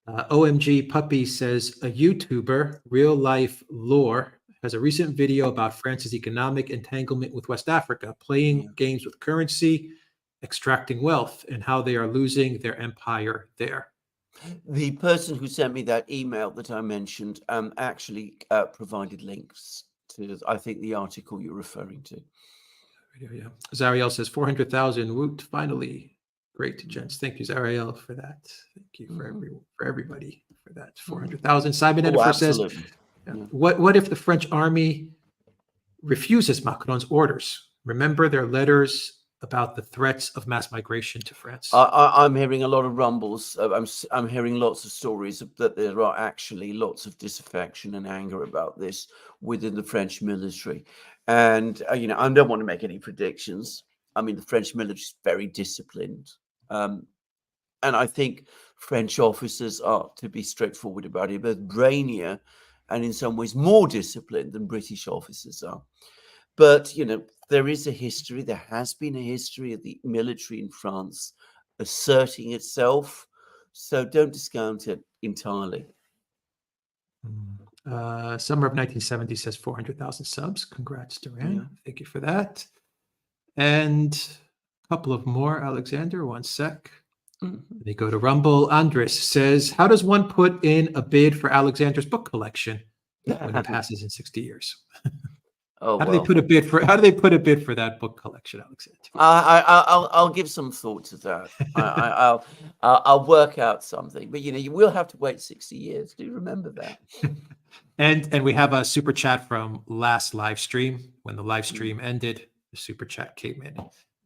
OMG Puppy says, a YouTuber, Real Life Lore, has a recent video about France's economic entanglement with West Africa, playing games with currency, extracting wealth, and how they are losing their empire there. The person who sent me that email that I mentioned actually provided links to, I think, the article you're referring to. Yeah. Zariel says 400,000. Woot! Finally, great, gents. Thank you, Zariel, for that. Thank you for everybody for that. 400,000. Simon Hennifer says, what if the French army refuses Macron's orders? Remember their letters about the threats of mass migration to France. I'm hearing a lot of rumbles. I'm hearing lots of stories that there are actually lots of disaffection and anger about this within the French military. And, I don't want to make any predictions. I mean, the French military is very disciplined. And I think French officers are, to be straightforward about it, both brainier and in some ways more disciplined than British officers are. But, there is a history, there has been a history of the military in France asserting itself. So don't discount it entirely. Summer of 1970 says 400,000 subs. Congrats, Duran. Yeah. Thank you for that. And a couple of more, Alexander, one sec. They go to Rumble. Andres says, how does one put in a bid for Alexander's book collection when it passes in 60 years? How do they put a bid for that book collection, Alexander? I'll give some thought to that. I'll work out something, but you will have to wait 60 years. Do you remember that? And we have a super chat from last live stream. When the live stream ended, the super chat came in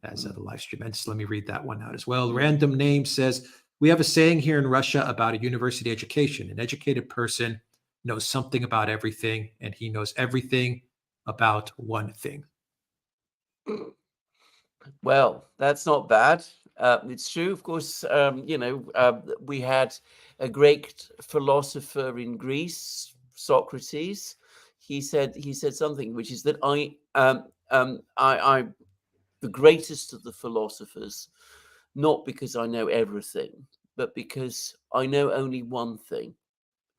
as the live stream ends. So let me read that one out as well. Random Name says, we have a saying here in Russia about a university education. An educated person knows something about everything, and he knows everything about one thing. Well, that's not bad. It's true, of course. We had a great philosopher in Greece, Socrates. He said something, which is that I'm the greatest of the philosophers, not because I know everything, but because I know only one thing,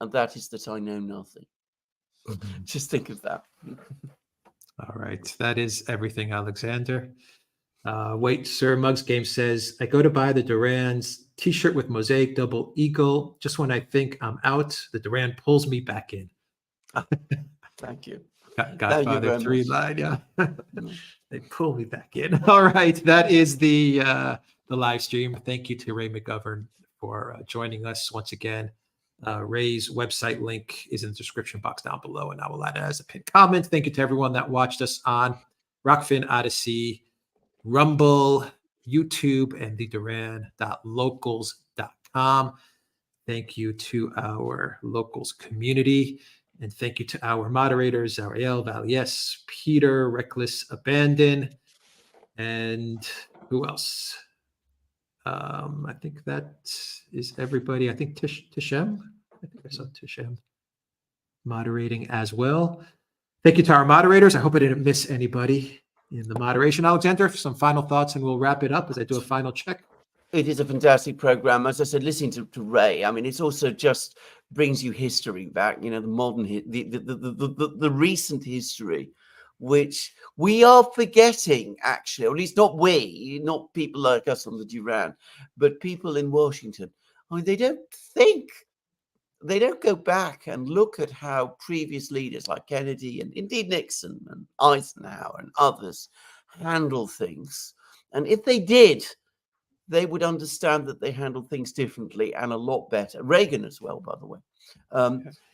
and that is that I know nothing. Just think of that. All right. That is everything, Alexander. Wait, Sir Mugs Game says, I go to buy the Duran's t-shirt with mosaic double eagle. Just when I think I'm out, the Duran pulls me back in. Thank you. Godfather very 3 much. line, yeah. Mm. They pull me back in. All right. That is the live stream. Thank you to Ray McGovern for joining us once again. Ray's website link is in the description box down below, and I will add it as a pinned comment. Thank you to everyone that watched us on Rockfin Odyssey, Rumble, YouTube, and the Duran.locals.com. Thank you to our locals community. And thank you to our moderators, Ariel, Valies, Peter, Reckless Abandon, and who else? I think that is everybody. I think Tishem. I think I saw Tishem moderating as well. Thank you to our moderators. I hope I didn't miss anybody in the moderation. Alexander, some final thoughts, and we'll wrap it up as I do a final check. It is a fantastic program. As I said, listening to Ray, I mean, it's also just brings you history back, the modern, the recent history, which we are forgetting, actually, or at least not we, not people like us on the Duran, but people in Washington. I mean, they don't go back and look at how previous leaders like Kennedy and indeed Nixon and Eisenhower and others handle things. And if they did, they would understand that they handled things differently and a lot better. Reagan as well, by the way.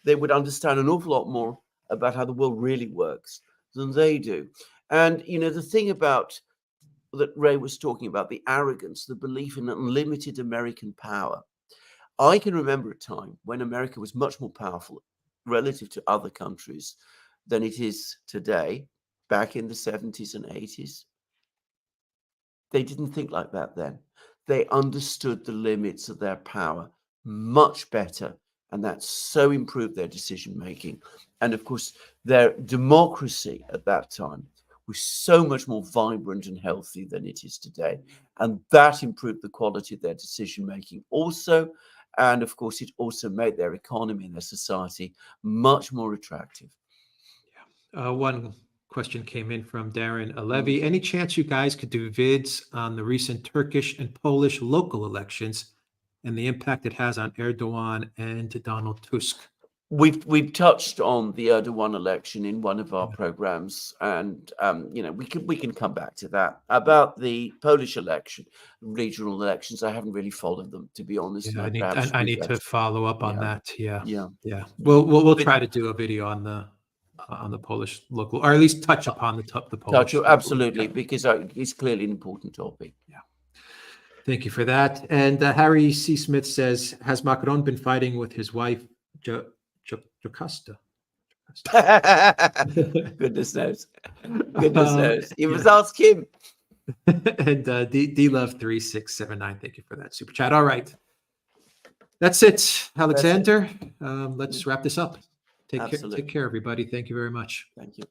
They would understand an awful lot more about how the world really works than they do. And, the thing about that Ray was talking about, the arrogance, the belief in unlimited American power. I can remember a time when America was much more powerful relative to other countries than it is today, back in the 70s and 80s. They didn't think like that then. They understood the limits of their power much better, and that so improved their decision making. And of course, their democracy at that time was so much more vibrant and healthy than it is today. And that improved the quality of their decision making also. And of course, it also made their economy and their society much more attractive. One question came in from Darren Alevi. Any chance you guys could do vids on the recent Turkish and Polish local elections and the impact it has on Erdogan and Donald Tusk? We've touched on the Erdogan election in one of our programs, and we can come back to that. About the Polish election, regional elections, I haven't really followed them, to be honest. Yeah, I need to follow up on that. Yeah. We'll try to do a video on the Polish local, or at least touch upon the Polish. Absolutely, because it's clearly an important topic. Yeah. Thank you for that. And Harry C. Smith says, has Macron been fighting with his wife, Jocasta? Goodness knows. Goodness knows. You must ask him. And D-Love 3679, thank you for that super chat. All right. That's it, Alexander. Let's wrap this up. Take care, everybody. Thank you very much. Thank you.